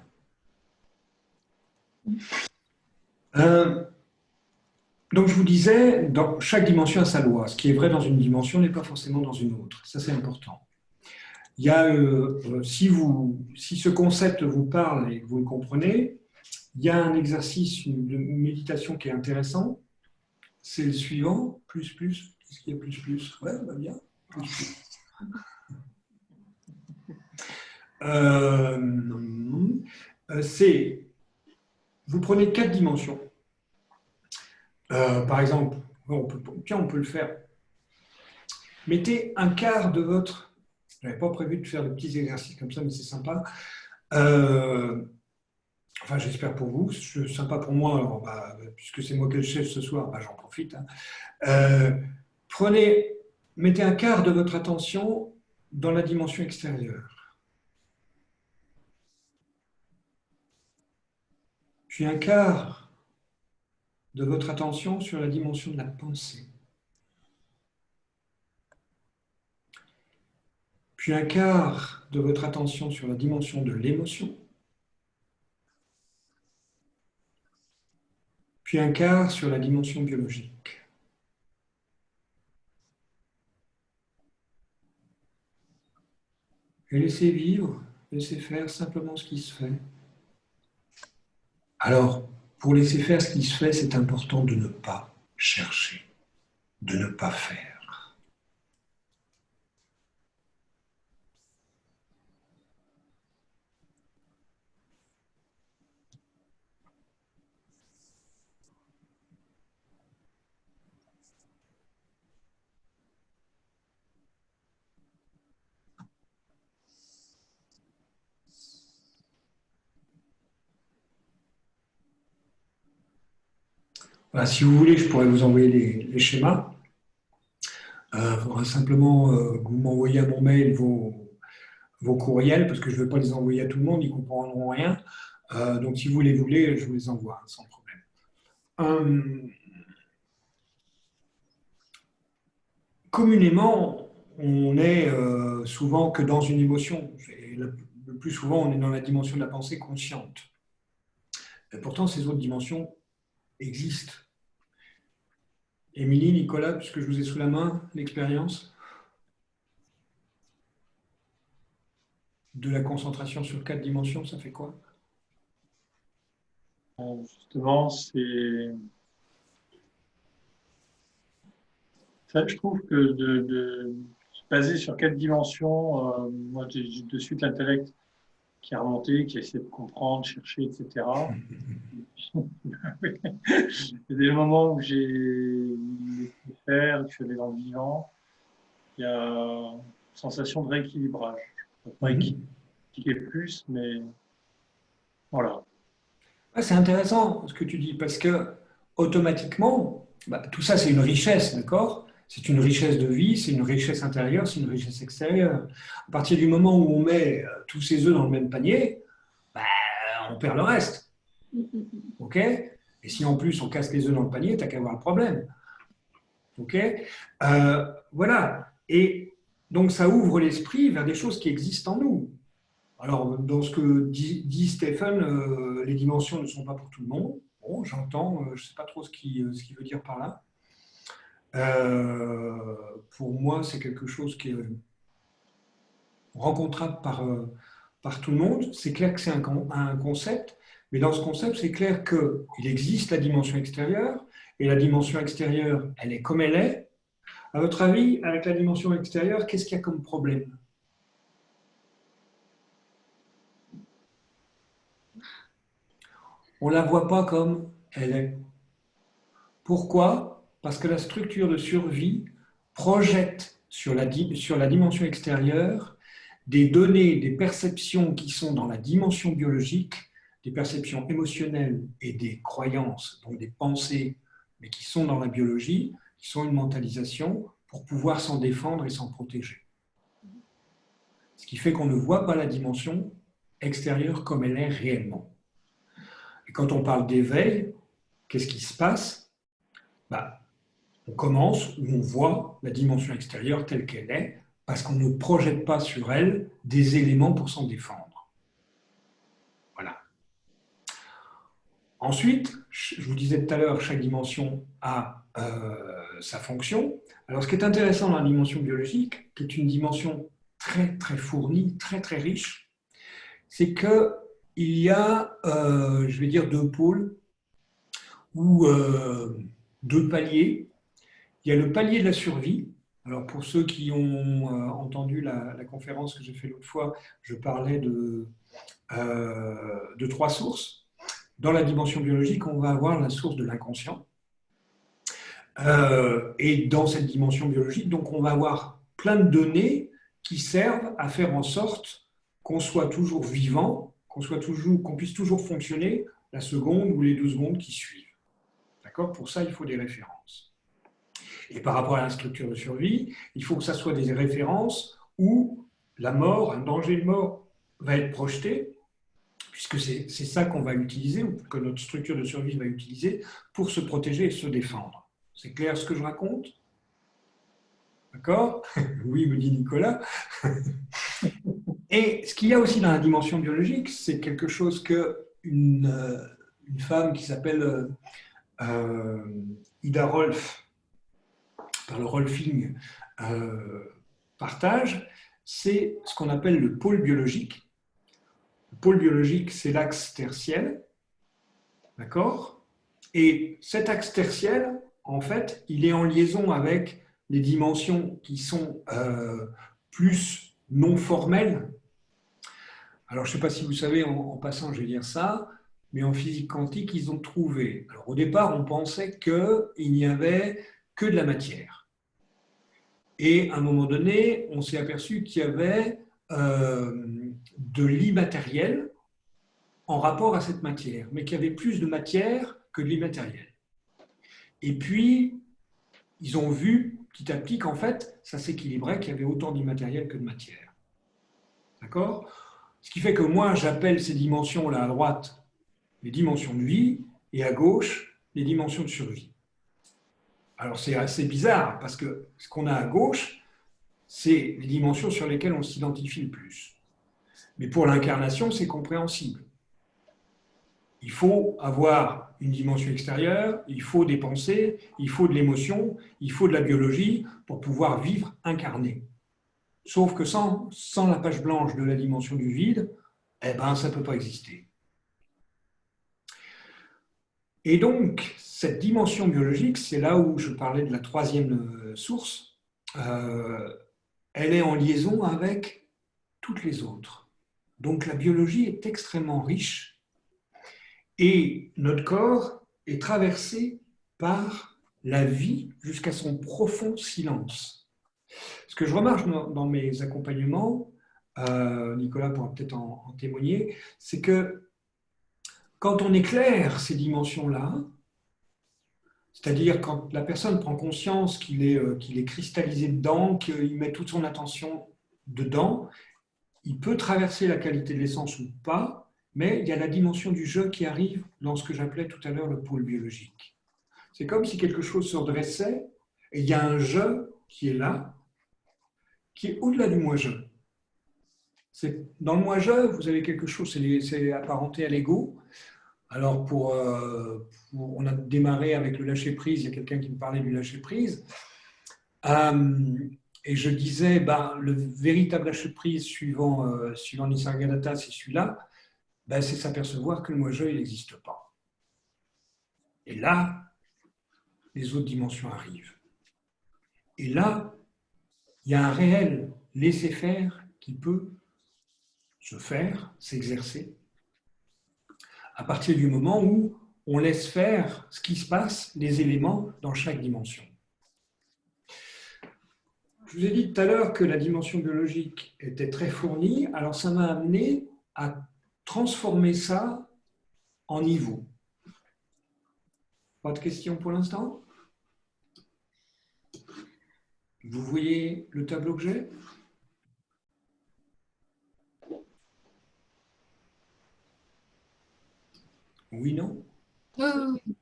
Donc je vous disais, dans chaque dimension a sa loi. Ce qui est vrai dans une dimension n'est pas forcément dans une autre. Ça, c'est important. Il y a, si ce concept vous parle et que vous le comprenez, il y a un exercice de méditation qui est intéressant. C'est le suivant, plus. Qu'est-ce qu'il y a plus? Ouais, va bien. Plus. Vous prenez 4 dimensions. Par exemple, on peut le faire. Mettez un quart de votre... Je n'avais pas prévu de faire de petits exercices comme ça, mais c'est sympa. Enfin, j'espère pour vous. C'est sympa pour moi, alors, puisque c'est moi qui le chef ce soir, j'en profite. Mettez un quart de votre attention dans la dimension extérieure. Puis un quart de votre attention sur la dimension de la pensée. Puis un quart de votre attention sur la dimension de l'émotion. puis un quart sur la dimension biologique. Et laissez vivre, laissez faire simplement ce qui se fait. Alors, pour laisser faire ce qui se fait, c'est important de ne pas chercher, de ne pas faire. Voilà, si vous voulez, je pourrais vous envoyer les schémas. Il faudra simplement que vous m'envoyiez à mon mail vos courriels, parce que je ne vais pas les envoyer à tout le monde, ils ne comprendront rien. Donc, si vous les voulez, je vous les envoie, sans problème. Communément, on est souvent que dans une émotion. Et le plus souvent, on est dans la dimension de la pensée consciente. Et pourtant, ces autres dimensions existent. Émilie, Nicolas, puisque je vous ai sous la main, l'expérience de la concentration sur 4 dimensions, ça fait quoi? Justement, ça, je trouve que de se baser sur 4 dimensions, moi j'ai de suite l'intellect qui a remonté, qui a essayé de comprendre, chercher, etc. Il y a des moments où j'ai laissé faire, je suis allé dans le vivant. Il y a une sensation de rééquilibrage. Pas équilibré plus, mais voilà. C'est intéressant ce que tu dis, parce que automatiquement, tout ça c'est une richesse, d'accord? C'est une richesse de vie, c'est une richesse intérieure, c'est une richesse extérieure. À partir du moment où on met tous ses œufs dans le même panier, on perd le reste. Ok? Et si en plus on casse les œufs dans le panier, t'as qu'à avoir le problème. Ok? Voilà. Et donc ça ouvre l'esprit vers des choses qui existent en nous. Alors, dans ce que dit Stephen, les dimensions ne sont pas pour tout le monde. Bon, j'entends, je ne sais pas trop ce qu'il veut dire par là. Pour moi, c'est quelque chose qui est rencontrable par tout le monde. C'est clair que c'est un concept, mais dans ce concept, c'est clair qu'il existe la dimension extérieure, et la dimension extérieure, elle est comme elle est. À votre avis, avec la dimension extérieure, qu'est-ce qu'il y a comme problème? On ne la voit pas comme elle est. Pourquoi? Parce que la structure de survie projette sur la dimension extérieure des données, des perceptions qui sont dans la dimension biologique, des perceptions émotionnelles et des croyances, donc des pensées, mais qui sont dans la biologie, qui sont une mentalisation pour pouvoir s'en défendre et s'en protéger. Ce qui fait qu'on ne voit pas la dimension extérieure comme elle est réellement. Et quand on parle d'éveil, qu'est-ce qui se passe? On commence où on voit la dimension extérieure telle qu'elle est, parce qu'on ne projette pas sur elle des éléments pour s'en défendre. Voilà. Ensuite, je vous disais tout à l'heure, chaque dimension a sa fonction. Alors, ce qui est intéressant dans la dimension biologique, qui est une dimension très, très fournie, très, très riche, c'est qu'il y a, je vais dire, 2 pôles ou 2 paliers. Il y a le palier de la survie. Alors, pour ceux qui ont entendu la conférence que j'ai faite l'autre fois, je parlais de 3 sources. Dans la dimension biologique, on va avoir la source de l'inconscient. Et dans cette dimension biologique, donc, on va avoir plein de données qui servent à faire en sorte qu'on soit toujours vivant, qu'on puisse toujours fonctionner la seconde ou les 2 secondes qui suivent. D'accord? Pour ça, il faut des références. Et par rapport à la structure de survie, il faut que ça soit des références où la mort, un danger de mort va être projeté, puisque c'est ça qu'on va utiliser, ou que notre structure de survie va utiliser pour se protéger et se défendre. C'est clair ce que je raconte? D'accord? Oui, me dit Nicolas. Et ce qu'il y a aussi dans la dimension biologique, c'est quelque chose qu'une femme qui s'appelle Ida Rolf, par le Rolfing, partage, c'est ce qu'on appelle le pôle biologique. Le pôle biologique, c'est l'axe tertiel, d'accord? Et cet axe tertiel, en fait, il est en liaison avec les dimensions qui sont plus non formelles. Alors, je ne sais pas si vous savez, en passant, je vais dire ça, mais en physique quantique, ils ont trouvé. Alors, au départ, on pensait qu'il n'y avait que de la matière. Et à un moment donné, on s'est aperçu qu'il y avait de l'immatériel en rapport à cette matière, mais qu'il y avait plus de matière que de l'immatériel. Et puis, ils ont vu petit à petit qu'en fait, ça s'équilibrait, qu'il y avait autant d'immatériel que de matière. D'accord? Ce qui fait que moi, j'appelle ces dimensions-là à droite les dimensions de vie et à gauche les dimensions de survie. Alors, c'est assez bizarre parce que ce qu'on a à gauche, c'est les dimensions sur lesquelles on s'identifie le plus. Mais pour l'incarnation, c'est compréhensible. Il faut avoir une dimension extérieure, il faut des pensées, il faut de l'émotion, il faut de la biologie pour pouvoir vivre incarné. Sauf que sans la page blanche de la dimension du vide, eh ben, ça ne peut pas exister. Et donc, cette dimension biologique, c'est là où je parlais de la troisième source, elle est en liaison avec toutes les autres. Donc la biologie est extrêmement riche et notre corps est traversé par la vie jusqu'à son profond silence. Ce que je remarque dans mes accompagnements, Nicolas pourra peut-être en témoigner, c'est que quand on éclaire ces dimensions-là, c'est-à-dire quand la personne prend conscience qu'il est cristallisé dedans, qu'il met toute son attention dedans, il peut traverser la qualité de l'essence ou pas, mais il y a la dimension du jeu qui arrive dans ce que j'appelais tout à l'heure le pôle biologique. C'est comme si quelque chose se redressait et il y a un jeu qui est là, qui est au-delà du moi-je. Dans le moi-je, vous avez quelque chose, c'est apparenté à l'ego. Alors, on a démarré avec le lâcher-prise, il y a quelqu'un qui me parlait du lâcher-prise. Et je disais, le véritable lâcher-prise suivant Nisargadatta, c'est celui-là, c'est s'apercevoir que le moi-je, il n'existe pas. Et là, les autres dimensions arrivent. Et là, il y a un réel laisser-faire qui peut se faire, s'exercer, à partir du moment où on laisse faire ce qui se passe, les éléments dans chaque dimension. Je vous ai dit tout à l'heure que la dimension biologique était très fournie, alors ça m'a amené à transformer ça en niveau. Pas de questions pour l'instant? Vous voyez le tableau que j'ai? Oui, non?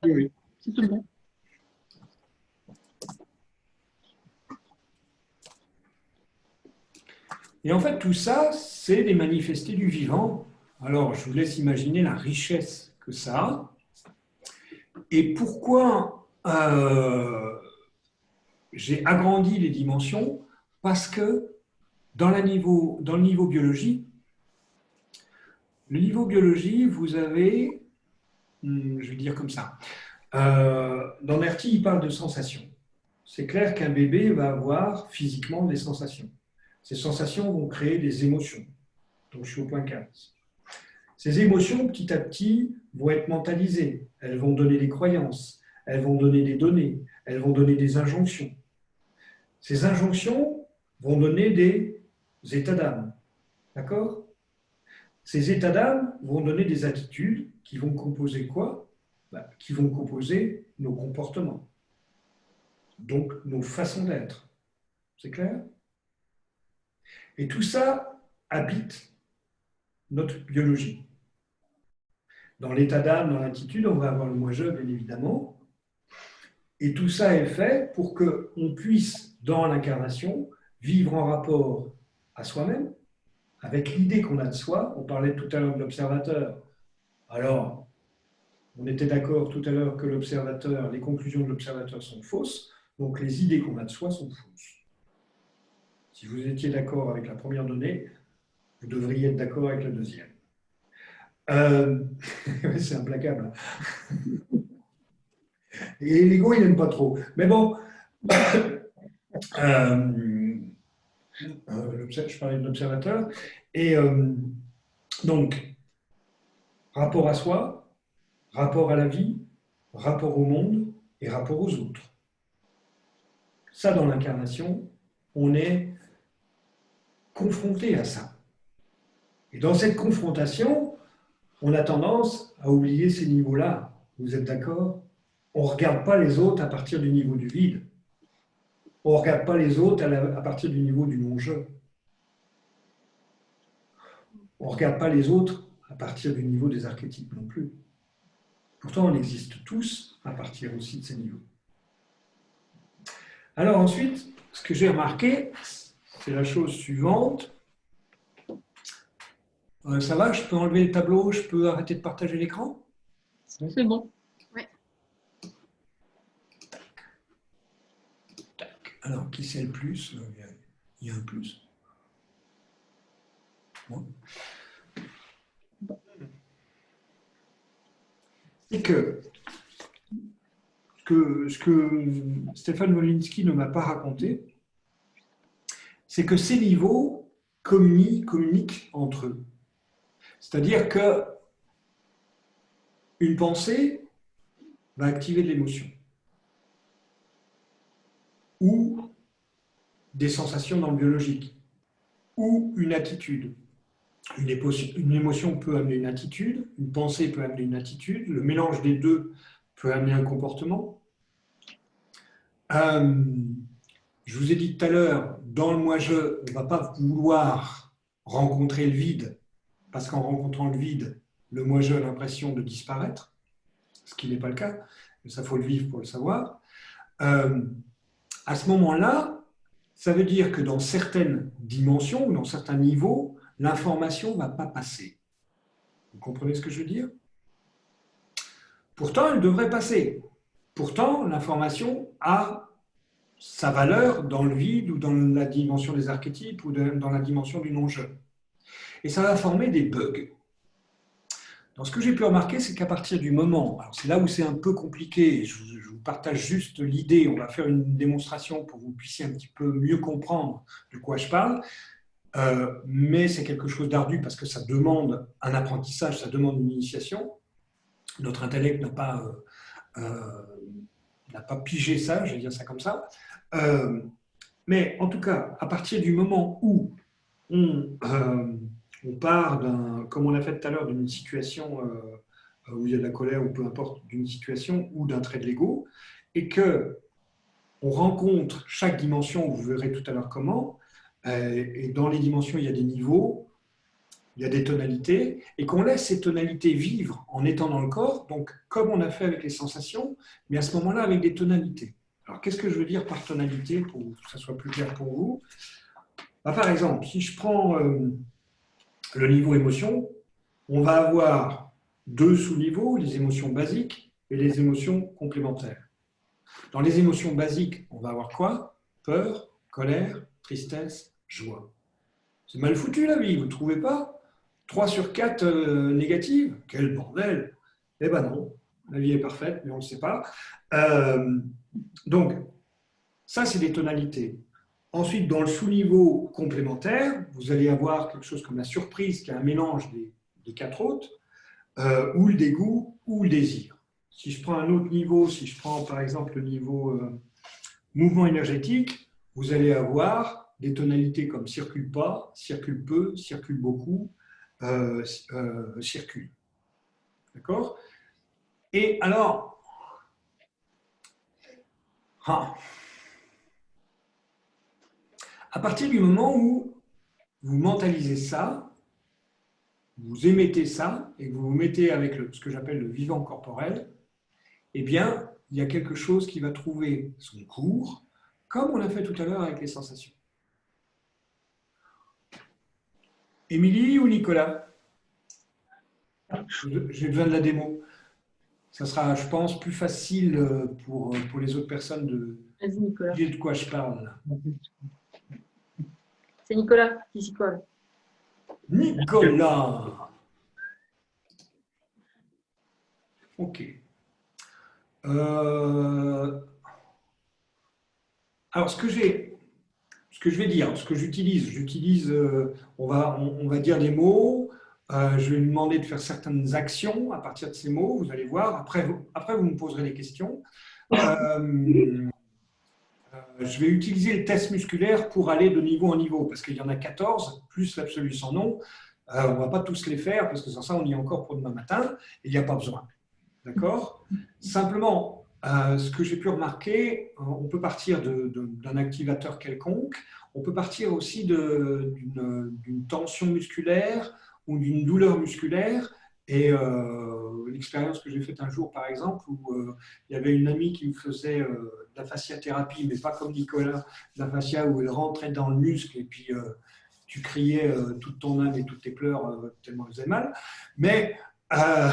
Oui. C'est tout bon. Et en fait, tout ça, c'est des manifestés du vivant. Alors, je vous laisse imaginer la richesse que ça a. Et pourquoi j'ai agrandi les dimensions? Parce que dans le niveau biologie, vous avez, je vais dire comme ça, dans Nerti, il parle de sensations. C'est clair qu'un bébé va avoir physiquement des sensations. Ces sensations vont créer des émotions. Donc, je suis au point 15. Ces émotions, petit à petit, vont être mentalisées. Elles vont donner des croyances, elles vont donner des données, elles vont donner des injonctions. Ces injonctions vont donner des états d'âme. D'accord? Ces états d'âme vont donner des attitudes qui vont composer quoi? Qui vont composer nos comportements. Donc, nos façons d'être. C'est clair? Et tout ça habite notre biologie. Dans l'état d'âme, dans l'attitude, on va avoir le moi-je, bien évidemment. Et tout ça est fait pour qu'on puisse, dans l'incarnation, vivre en rapport à soi-même, avec l'idée qu'on a de soi. On parlait tout à l'heure de l'observateur. Alors, On était d'accord tout à l'heure que les conclusions de l'observateur sont fausses, donc les idées qu'on a de soi sont fausses. Si vous étiez d'accord avec la première donnée, vous devriez être d'accord avec la deuxième. C'est implacable. Et l'ego, il n'aime pas trop. Mais bon, je parlais de l'observateur. Et donc, rapport à soi, rapport à la vie, rapport au monde et rapport aux autres. Ça, dans l'incarnation, on est confronté à ça. Et dans cette confrontation, on a tendance à oublier ces niveaux-là. Vous êtes d'accord? On ne regarde pas les autres à partir du niveau du vide. On ne regarde pas les autres à partir du niveau du non-jeu. On ne regarde pas les autres à partir du niveau des archétypes non plus. Pourtant, on existe tous à partir aussi de ces niveaux. Alors ensuite, ce que j'ai remarqué, c'est la chose suivante. Ça va, je peux enlever le tableau, je peux arrêter de partager l'écran? C'est bon. Alors, qui c'est le plus? Il y a un plus. Bon. C'est que ce que Stéphane Wolinski ne m'a pas raconté, c'est que ces niveaux communiquent entre eux. C'est-à-dire que une pensée va activer de l'émotion ou des sensations dans le biologique ou une attitude. Une émotion peut amener une attitude, une pensée peut amener une attitude, le mélange des deux peut amener un comportement. Je vous ai dit tout à l'heure, dans le moi-je, on ne va pas vouloir rencontrer le vide, parce qu'en rencontrant le vide, le moi-je a l'impression de disparaître, ce qui n'est pas le cas, mais ça, il faut le vivre pour le savoir. À ce moment-là, ça veut dire que dans certaines dimensions ou dans certains niveaux, l'information ne va pas passer. Vous comprenez ce que je veux dire? Pourtant, elle devrait passer. Pourtant, l'information a sa valeur dans le vide ou dans la dimension des archétypes ou dans la dimension du non-je. Et ça va former des bugs. Donc, ce que j'ai pu remarquer, c'est qu'à partir du moment, alors c'est là où c'est un peu compliqué, je vous partage juste l'idée, on va faire une démonstration pour que vous puissiez un petit peu mieux comprendre de quoi je parle, mais c'est quelque chose d'ardu parce que ça demande un apprentissage, ça demande une initiation. Notre intellect n'a pas pigé ça, je vais dire ça comme ça. Mais en tout cas, à partir du moment où on part comme on l'a fait tout à l'heure, d'une situation où il y a de la colère ou peu importe, d'une situation ou d'un trait de l'ego, et que on rencontre chaque dimension, vous verrez tout à l'heure comment, et dans les dimensions, il y a des niveaux, il y a des tonalités, et qu'on laisse ces tonalités vivre en étant dans le corps, donc comme on a fait avec les sensations, mais à ce moment-là avec des tonalités. Alors qu'est-ce que je veux dire par tonalité, pour que ça soit plus clair pour vous? Par exemple, si je prends le niveau émotion, on va avoir deux sous-niveaux, les émotions basiques et les émotions complémentaires. Dans les émotions basiques, on va avoir quoi? Peur, colère, tristesse, joie. C'est mal foutu la vie, vous ne trouvez pas? 3 sur 4 négatives? Quel bordel! Eh ben non, la vie est parfaite, mais on ne le sait pas. Donc, ça, c'est des tonalités. Ensuite, dans le sous-niveau complémentaire, vous allez avoir quelque chose comme la surprise, qui est un mélange des 4 autres, ou le dégoût, ou le désir. Si je prends un autre niveau, si je prends par exemple le niveau mouvement énergétique, vous allez avoir des tonalités comme circule pas, circule peu, circule beaucoup, circule. D'accord? Et alors, à partir du moment où vous mentalisez ça, vous émettez ça, et que vous vous mettez avec ce que j'appelle le vivant corporel, eh bien, il y a quelque chose qui va trouver son cours, comme on l'a fait tout à l'heure avec les sensations. Émilie ou Nicolas? J'ai besoin de la démo. ça sera, je pense, plus facile pour les autres personnes Vas-y, Nicolas. de quoi je parle. Là. C'est Nicolas qui s'y colle. Nicolas. Ok. Alors, ce que je vais dire, ce que j'utilise, on va dire des mots. Je vais lui demander de faire certaines actions à partir de ces mots. Vous allez voir. Après, vous me poserez des questions. Je vais utiliser le test musculaire pour aller de niveau en niveau, parce qu'il y en a 14, plus l'absolu sans nom. On ne va pas tous les faire, parce que sans ça, on y est encore pour demain matin, et il n'y a pas besoin. D'accord ? Simplement, ce que j'ai pu remarquer, on peut partir d'un activateur quelconque, on peut partir aussi d'une tension musculaire ou d'une douleur musculaire. Et l'expérience que j'ai faite un jour, par exemple, où il y avait une amie qui me faisait de la fasciathérapie, mais pas comme Nicolas, de la fascia où elle rentrait dans le muscle et puis tu criais toute ton âme et toutes tes pleurs tellement elle faisait mal. Mais à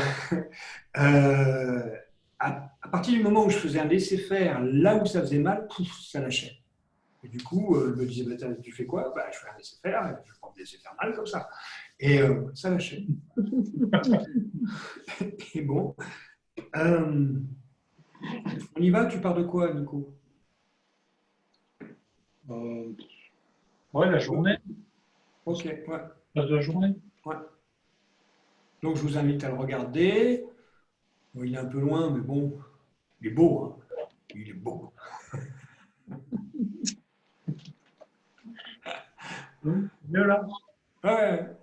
partir du moment où je faisais un laisser-faire, là où ça faisait mal, pouf, ça lâchait. Et du coup, elle me disait, bah, tu fais quoi ? Bah, je fais un laisser-faire, je prends des laisser-faire mal comme ça. Et ça lâchait. Et bon, on y va, tu pars de quoi, Nico ? Ouais, la journée. Ok, ouais. La journée. Ouais. Donc, je vous invite à le regarder. Bon, il est un peu loin, mais bon, il est beau. Hein. Il est beau. Mieux là. Ouais.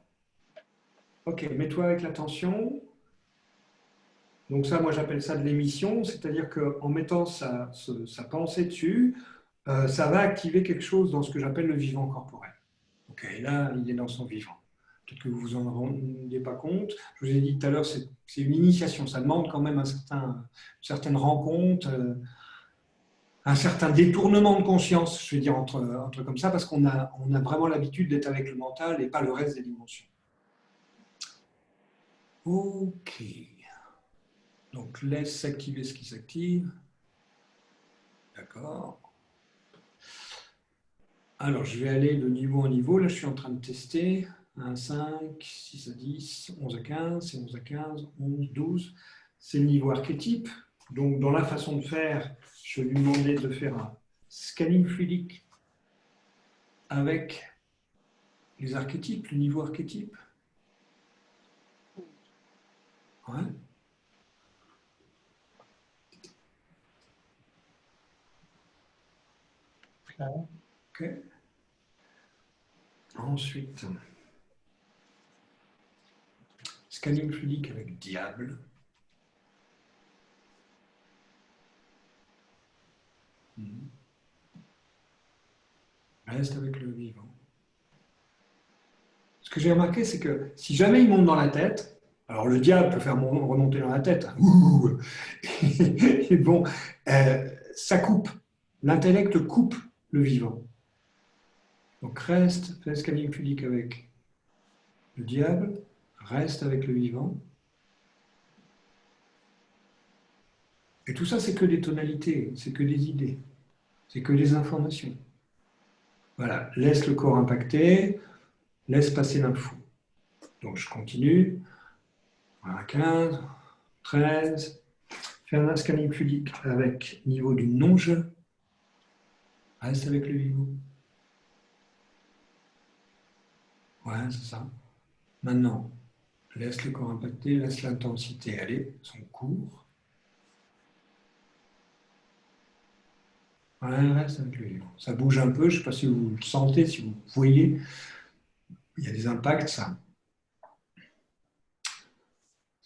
Ok, mets-toi avec l'attention. Donc ça, moi, j'appelle ça de l'émission, c'est-à-dire qu'en mettant sa pensée dessus, ça va activer quelque chose dans ce que j'appelle le vivant corporel. Ok, et là, il est dans son vivant. Peut-être que vous vous en rendez pas compte. Je vous ai dit tout à l'heure, c'est une initiation. Ça demande quand même une certaine rencontre, un certain détournement de conscience, je vais dire entre comme ça, parce qu'on a vraiment l'habitude d'être avec le mental et pas le reste des dimensions. Ok. Donc, laisse s'activer ce qui s'active. D'accord. Alors, je vais aller de niveau en niveau. Là, je suis en train de tester. 1 à 5, 6 à 10, 11 à 15, c'est 11 à 15, 11, 12. C'est le niveau archétype. Donc, dans la façon de faire, je vais lui demander de faire un scanning fluidique avec les archétypes, le niveau archétype. Ouais. Ok. Ensuite, scanning fluidique avec diable. Reste avec le vivant. Ce que j'ai remarqué, c'est que si jamais il monte dans la tête, alors le diable peut faire remonter dans la tête, ouh, et bon, ça coupe. L'intellect coupe le vivant. Donc reste, fais scanning fluidique avec le diable, reste avec le vivant. Et tout ça, c'est que des tonalités, c'est que des idées, c'est que des informations. Voilà, laisse le corps impacter, laisse passer l'info. Donc je continue. Voilà, 15, 13. Fais un scanning fluidique avec niveau du non-je. Reste avec le vivant. Ouais, c'est ça. Maintenant, laisse le corps impacter, laisse l'intensité aller, son cours. Ouais, reste avec le vivant. Ça bouge un peu, je ne sais pas si vous le sentez, si vous voyez. Il y a des impacts, ça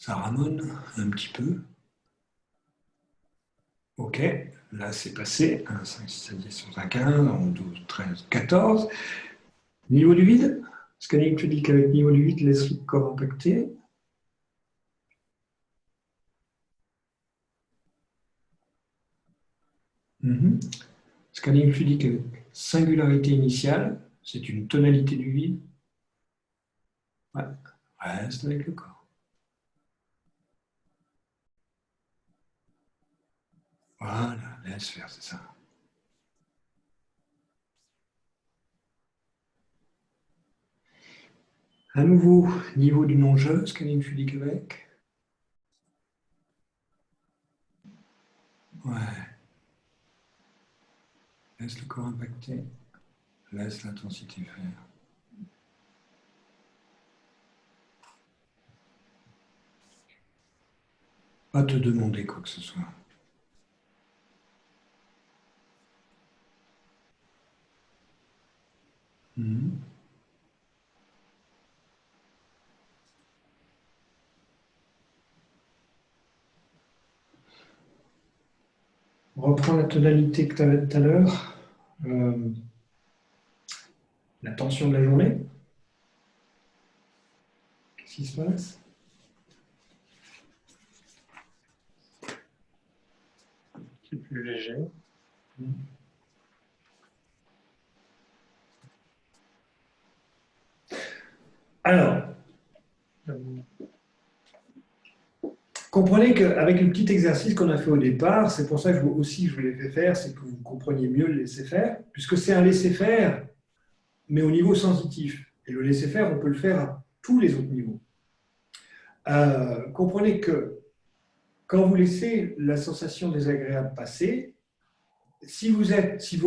ramone un petit peu. Ok, là c'est passé. 1, 5, 6, 7, 10, 11, 15, 11, 12, 13, 14. Niveau du vide. Scanning fluidique avec niveau du vide, laisse le corps impacter. Scanning fluidique avec singularité initiale, c'est une tonalité du vide. Ouais. Reste avec le corps. Voilà, laisse faire, c'est ça. Un nouveau niveau du non-je, scanner une fuite avec. Ouais. Laisse le corps impacter. Laisse l'intensité faire. Pas te demander quoi que ce soit. Mhm. On reprend la tonalité que tu avais tout à l'heure. La tension de la journée. Qu'est-ce qui se passe? C'est plus léger. Alors, comprenez qu'avec le petit exercice qu'on a fait au départ, c'est pour ça que je vous l'ai fait faire, c'est que vous compreniez mieux le laisser-faire, puisque c'est un laisser-faire, mais au niveau sensitif. Et le laisser-faire, on peut le faire à tous les autres niveaux. Comprenez que quand vous laissez la sensation désagréable passer, si vous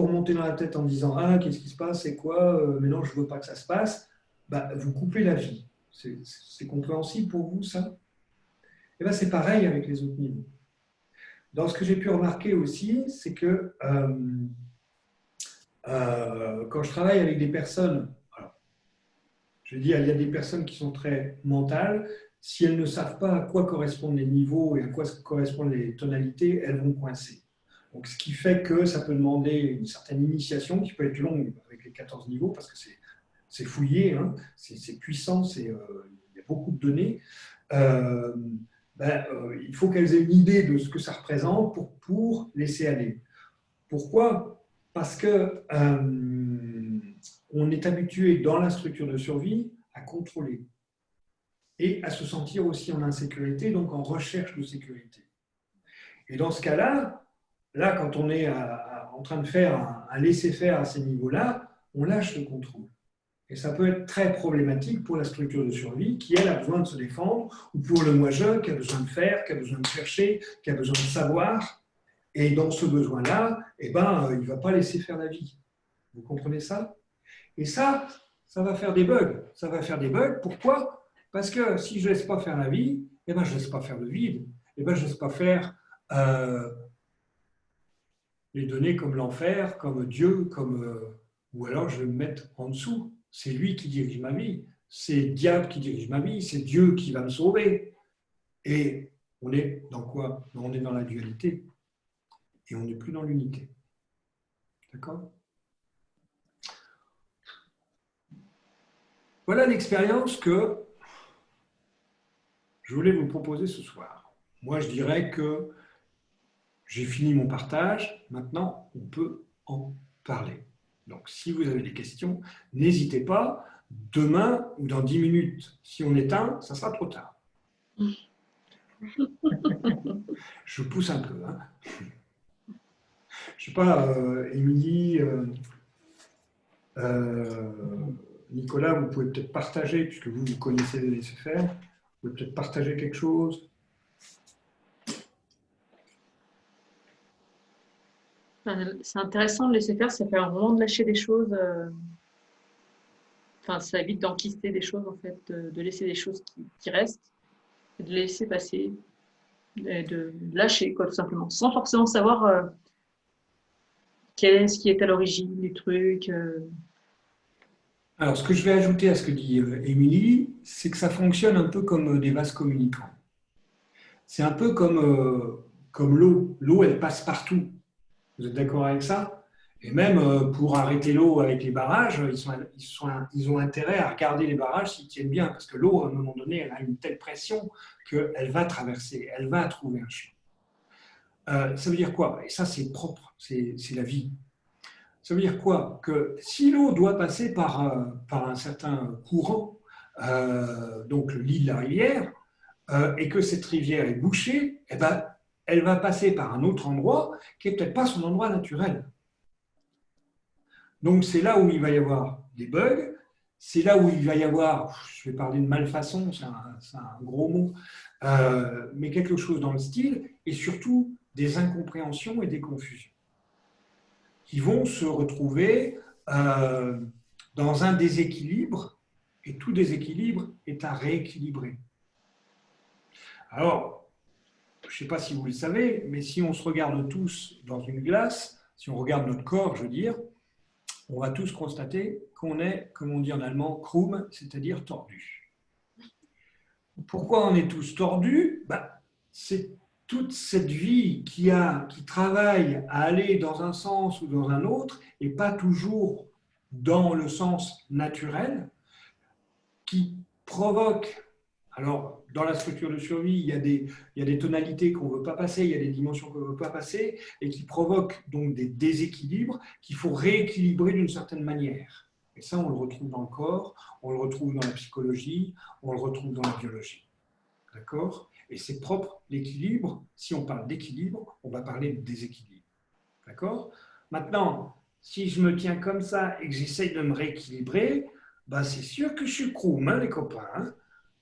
remontez dans la tête en disant « Ah, qu'est-ce qui se passe? C'est quoi? Mais non, je ne veux pas que ça se passe », bah, vous coupez la vie. C'est compréhensible pour vous, ça? Et bien, c'est pareil avec les autres niveaux. Dans ce que j'ai pu remarquer aussi, c'est que quand je travaille avec des personnes, alors, je veux dire, il y a des personnes qui sont très mentales, si elles ne savent pas à quoi correspondent les niveaux et à quoi correspondent les tonalités, elles vont coincer. Donc, ce qui fait que ça peut demander une certaine initiation qui peut être longue avec les 14 niveaux, parce que c'est fouillé, hein, c'est puissant, il y a beaucoup de données. Il faut qu'elles aient une idée de ce que ça représente pour laisser aller. Pourquoi? Parce que on est habitué dans la structure de survie à contrôler et à se sentir aussi en insécurité, donc en recherche de sécurité. Et dans ce cas-là, quand on est en train de faire un laisser-faire à ces niveaux-là, on lâche le contrôle. Et ça peut être très problématique pour la structure de survie qui, elle, a besoin de se défendre, ou pour le moi-je qui a besoin de faire, qui a besoin de chercher, qui a besoin de savoir. Et dans ce besoin-là, il ne va pas laisser faire la vie. Vous comprenez ça? Et ça va faire des bugs. Ça va faire des bugs. Pourquoi? Parce que si je ne laisse pas faire la vie, je ne laisse pas faire le vide. Je ne laisse pas faire les données comme l'enfer, comme Dieu, ou alors je vais me mettre en dessous. C'est lui qui dirige ma vie, c'est le diable qui dirige ma vie, c'est Dieu qui va me sauver. Et on est dans quoi? On est dans la dualité et on n'est plus dans l'unité. D'accord? Voilà l'expérience que je voulais vous proposer ce soir. Moi, je dirais que j'ai fini mon partage. Maintenant, on peut en parler. Donc, si vous avez des questions, n'hésitez pas. Demain ou dans 10 minutes, si on éteint, ça sera trop tard. Je pousse un peu. Hein. Je ne sais pas, Émilie, Nicolas, vous pouvez peut-être partager, puisque vous connaissez le laisser-faire, vous pouvez peut-être partager quelque chose. C'est intéressant de laisser faire, ça fait un moment de lâcher des choses. Ça évite d'enquister des choses, en fait, de laisser des choses qui restent, et de les laisser passer, et de lâcher, quoi, tout simplement, sans forcément savoir qu'est-ce qui est à l'origine du truc. Alors, ce que je vais ajouter à ce que dit Émilie, c'est que ça fonctionne un peu comme des vases communicants. C'est un peu comme l'eau. L'eau, elle passe partout. Vous êtes d'accord avec ça? Et même pour arrêter l'eau avec les barrages, ils ont intérêt à regarder les barrages s'ils tiennent bien, parce que l'eau, à un moment donné, elle a une telle pression qu'elle va traverser, elle va trouver un chemin. Ça veut dire quoi? Et ça, c'est propre, c'est la vie. Ça veut dire quoi? Que si l'eau doit passer par un certain courant, donc le lit de la rivière, et que cette rivière est bouchée, eh ben, elle va passer par un autre endroit qui n'est peut-être pas son endroit naturel. Donc c'est là où il va y avoir des bugs, c'est là où il va y avoir, je vais parler de malfaçon, c'est un gros mot, mais quelque chose dans le style, et surtout des incompréhensions et des confusions qui vont se retrouver dans un déséquilibre, et tout déséquilibre est à rééquilibrer. Alors, je ne sais pas si vous le savez, mais si on se regarde tous dans une glace, si on regarde notre corps, je veux dire, on va tous constater qu'on est, comme on dit en allemand, krumm, c'est-à-dire tordu. Pourquoi on est tous tordus? C'est toute cette vie qui travaille à aller dans un sens ou dans un autre, et pas toujours dans le sens naturel, qui provoque, alors dans la structure de survie, il y a des tonalités qu'on ne veut pas passer, il y a des dimensions qu'on ne veut pas passer, et qui provoquent donc des déséquilibres qu'il faut rééquilibrer d'une certaine manière. Et ça, on le retrouve dans le corps, on le retrouve dans la psychologie, on le retrouve dans la biologie. D'accord ? Et c'est propre, l'équilibre. Si on parle d'équilibre, on va parler de déséquilibre. D'accord ? Maintenant, si je me tiens comme ça et que j'essaye de me rééquilibrer, c'est sûr que je suis krumm, hein, les copains. Hein.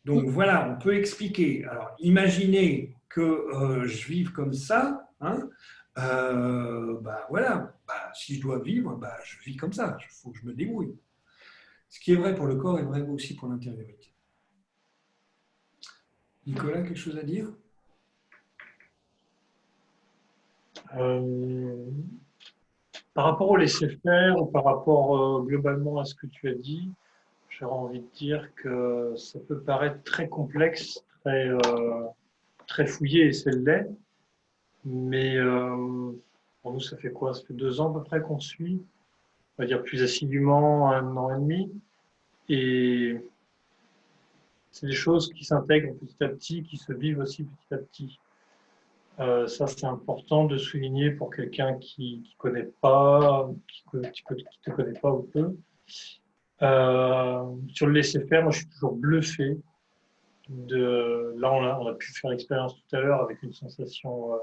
Donc voilà, on peut expliquer. Alors, imaginez que je vive comme ça. Hein, voilà, si je dois vivre, je vis comme ça. Il faut que je me débrouille. Ce qui est vrai pour le corps est vrai aussi pour l'intériorité. Nicolas, quelque chose à dire? Par rapport au laisser-faire ou par rapport globalement à ce que tu as dit, j'aurais envie de dire que ça peut paraître très complexe, très fouillé, et c'est le l'est. Mais pour nous, ça fait quoi? Ça fait 2 ans à peu près qu'on suit, on va dire plus assidûment, 1 an et demi. Et c'est des choses qui s'intègrent petit à petit, qui se vivent aussi petit à petit. Ça, c'est important de souligner pour quelqu'un qui ne connaît pas, qui te connaît pas ou peu. Sur le laisser-faire, moi, je suis toujours bluffé. Là, on a pu faire l'expérience tout à l'heure avec une sensation.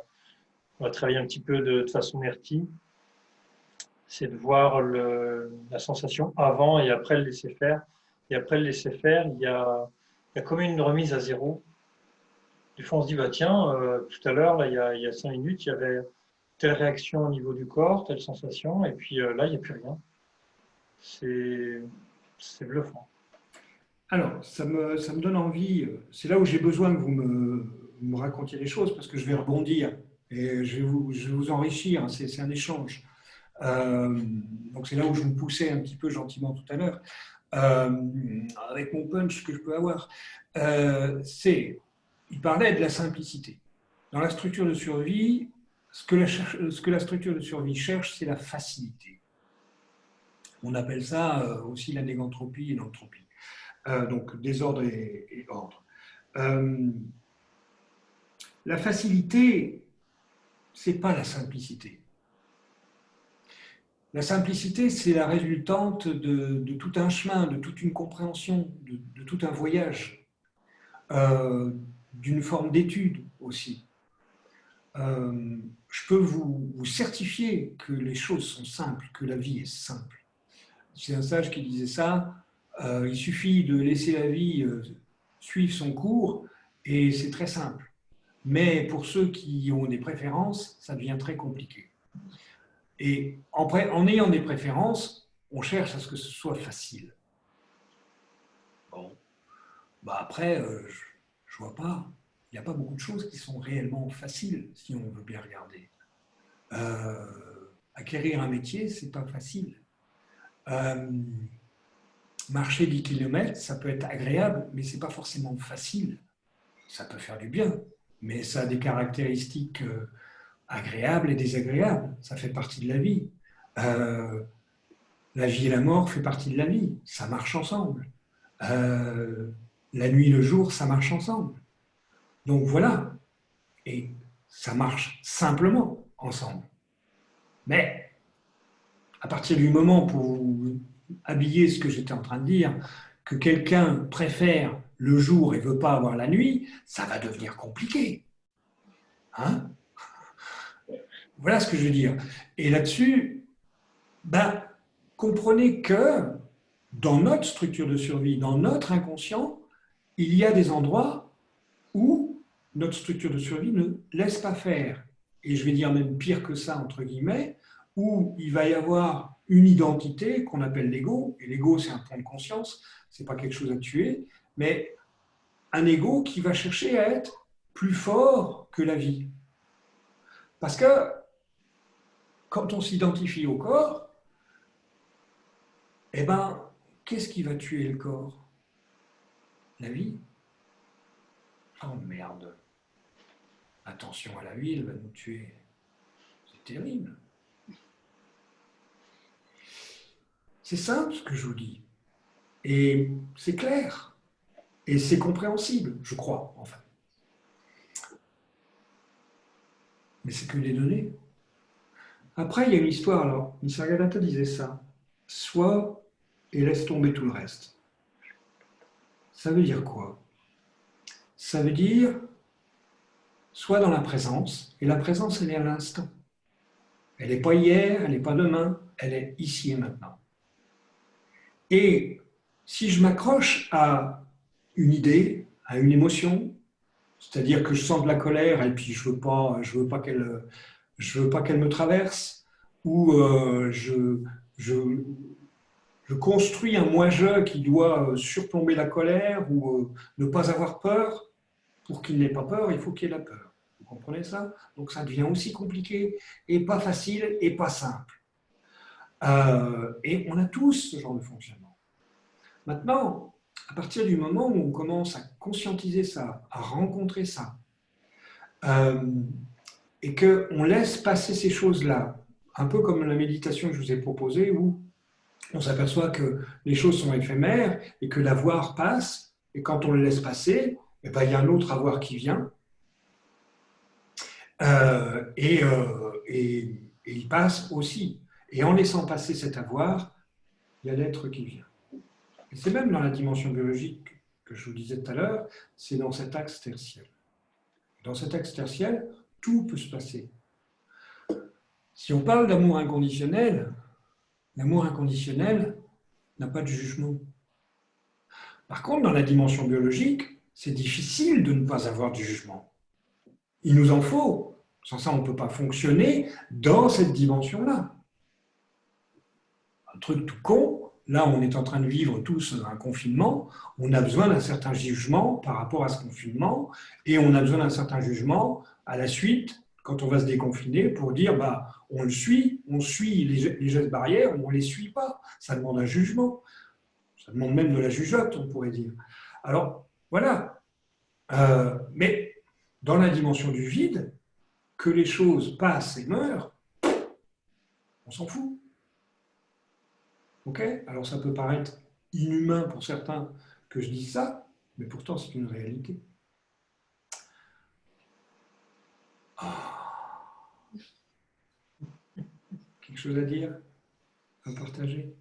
On va travailler un petit peu de façon NERTI. C'est de voir la sensation avant et après le laisser-faire. Et après le laisser-faire, il y a comme une remise à zéro. Des fois, on se dit, tiens, tout à l'heure, là, il y a 5 minutes, il y avait telle réaction au niveau du corps, telle sensation, et puis là, il n'y a plus rien. C'est bluffant. Alors, ça me donne envie, c'est là où j'ai besoin que vous me racontiez les choses, parce que je vais rebondir et je vais vous enrichir, c'est un échange. Donc c'est là où je me poussais un petit peu gentiment tout à l'heure, avec mon punch que je peux avoir. Il parlait de la simplicité. Dans la structure de survie, ce que la structure de survie cherche, c'est la facilité. On appelle ça aussi la négantropie et l'entropie. Donc désordre et ordre. La facilité, c'est pas la simplicité. La simplicité, c'est la résultante de tout un chemin, de toute une compréhension, de tout un voyage, d'une forme d'étude aussi. Je peux vous certifier que les choses sont simples, que la vie est simple. C'est un sage qui disait ça. Il suffit de laisser la vie suivre son cours et c'est très simple. Mais pour ceux qui ont des préférences, ça devient très compliqué. Et en ayant des préférences, on cherche à ce que ce soit facile. Bon. Après, je vois pas. Il n'y a pas beaucoup de choses qui sont réellement faciles, si on veut bien regarder. Acquérir un métier, c'est pas facile. Marcher 10 km, ça peut être agréable, mais c'est pas forcément facile. Ça peut faire du bien, mais ça a des caractéristiques agréables et désagréables. Ça fait partie de la vie. La vie et la mort fait partie de la vie. Ça marche ensemble. La nuit et le jour, ça marche ensemble. Donc voilà. Et ça marche simplement ensemble. Mais à partir du moment, pour vous habiller ce que j'étais en train de dire, que quelqu'un préfère le jour et ne veut pas avoir la nuit, ça va devenir compliqué. Hein? Voilà ce que je veux dire. Et là-dessus, ben, comprenez que dans notre structure de survie, dans notre inconscient, il y a des endroits où notre structure de survie ne laisse pas faire. Et je vais dire même pire que ça, entre guillemets, où il va y avoir une identité qu'on appelle l'ego, et l'ego c'est un point de conscience, c'est pas quelque chose à tuer, mais un ego qui va chercher à être plus fort que la vie. Parce que quand on s'identifie au corps, eh ben, qu'est-ce qui va tuer le corps? La vie. Oh merde. Attention à la vie, elle va nous tuer. C'est terrible. C'est simple ce que je vous dis. Et c'est clair. Et c'est compréhensible, je crois, enfin. Mais c'est que des données. Après, il y a une histoire. Alors, Nisargadatta disait ça. Sois et laisse tomber tout le reste. Ça veut dire quoi? Ça veut dire sois dans la présence. Et la présence, elle est à l'instant. Elle n'est pas hier, elle n'est pas demain, elle est ici et maintenant. Et si je m'accroche à une idée, à une émotion, c'est-à-dire que je sens de la colère et puis je veux pas qu'elle me traverse, ou je construis un moi-je qui doit surplomber la colère ou ne pas avoir peur. Pour qu'il n'ait pas peur, il faut qu'il ait la peur. Vous comprenez ça? Donc ça devient aussi compliqué et pas facile et pas simple. Et on a tous ce genre de fonctionnement. Maintenant, à partir du moment où on commence à conscientiser ça, à rencontrer ça, et qu'on laisse passer ces choses-là, un peu comme la méditation que je vous ai proposée, où on s'aperçoit que les choses sont éphémères et que l'avoir passe, et quand on le laisse passer, eh ben, il y a un autre avoir qui vient, et il passe aussi. Et en laissant passer cet avoir, il y a l'être qui vient. Et c'est même dans la dimension biologique que je vous disais tout à l'heure, c'est dans cet axe tertiel. Dans cet axe tertiel, tout peut se passer. Si on parle d'amour inconditionnel, l'amour inconditionnel n'a pas de jugement. Par contre, dans la dimension biologique, c'est difficile de ne pas avoir du jugement. Il nous en faut. Sans ça, on ne peut pas fonctionner dans cette dimension-là. Un truc tout con, là, on est en train de vivre tous un confinement, on a besoin d'un certain jugement par rapport à ce confinement, et on a besoin d'un certain jugement à la suite, quand on va se déconfiner, pour dire, bah, on suit les gestes barrières, ou on ne les suit pas. Ça demande un jugement. Ça demande même de la jugeote, on pourrait dire. Alors, voilà. Mais dans la dimension du vide, que les choses passent et meurent, on s'en fout. Ok? Alors ça peut paraître inhumain pour certains que je dise ça, mais pourtant c'est une réalité. Quelque chose à dire? À partager?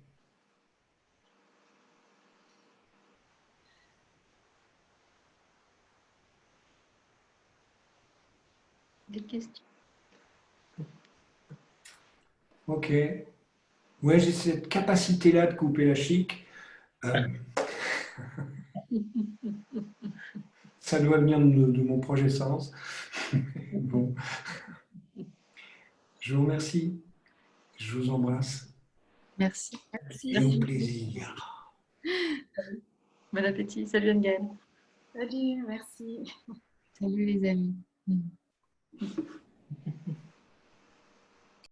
Des questions. Ok. Ouais, j'ai cette capacité-là de couper la chic. Ça doit venir de mon projet Sens. Bon. Je vous remercie. Je vous embrasse. Merci. Et au plaisir. Bon appétit. Salut Anne-Gaëlle. Salut, merci. Salut les amis.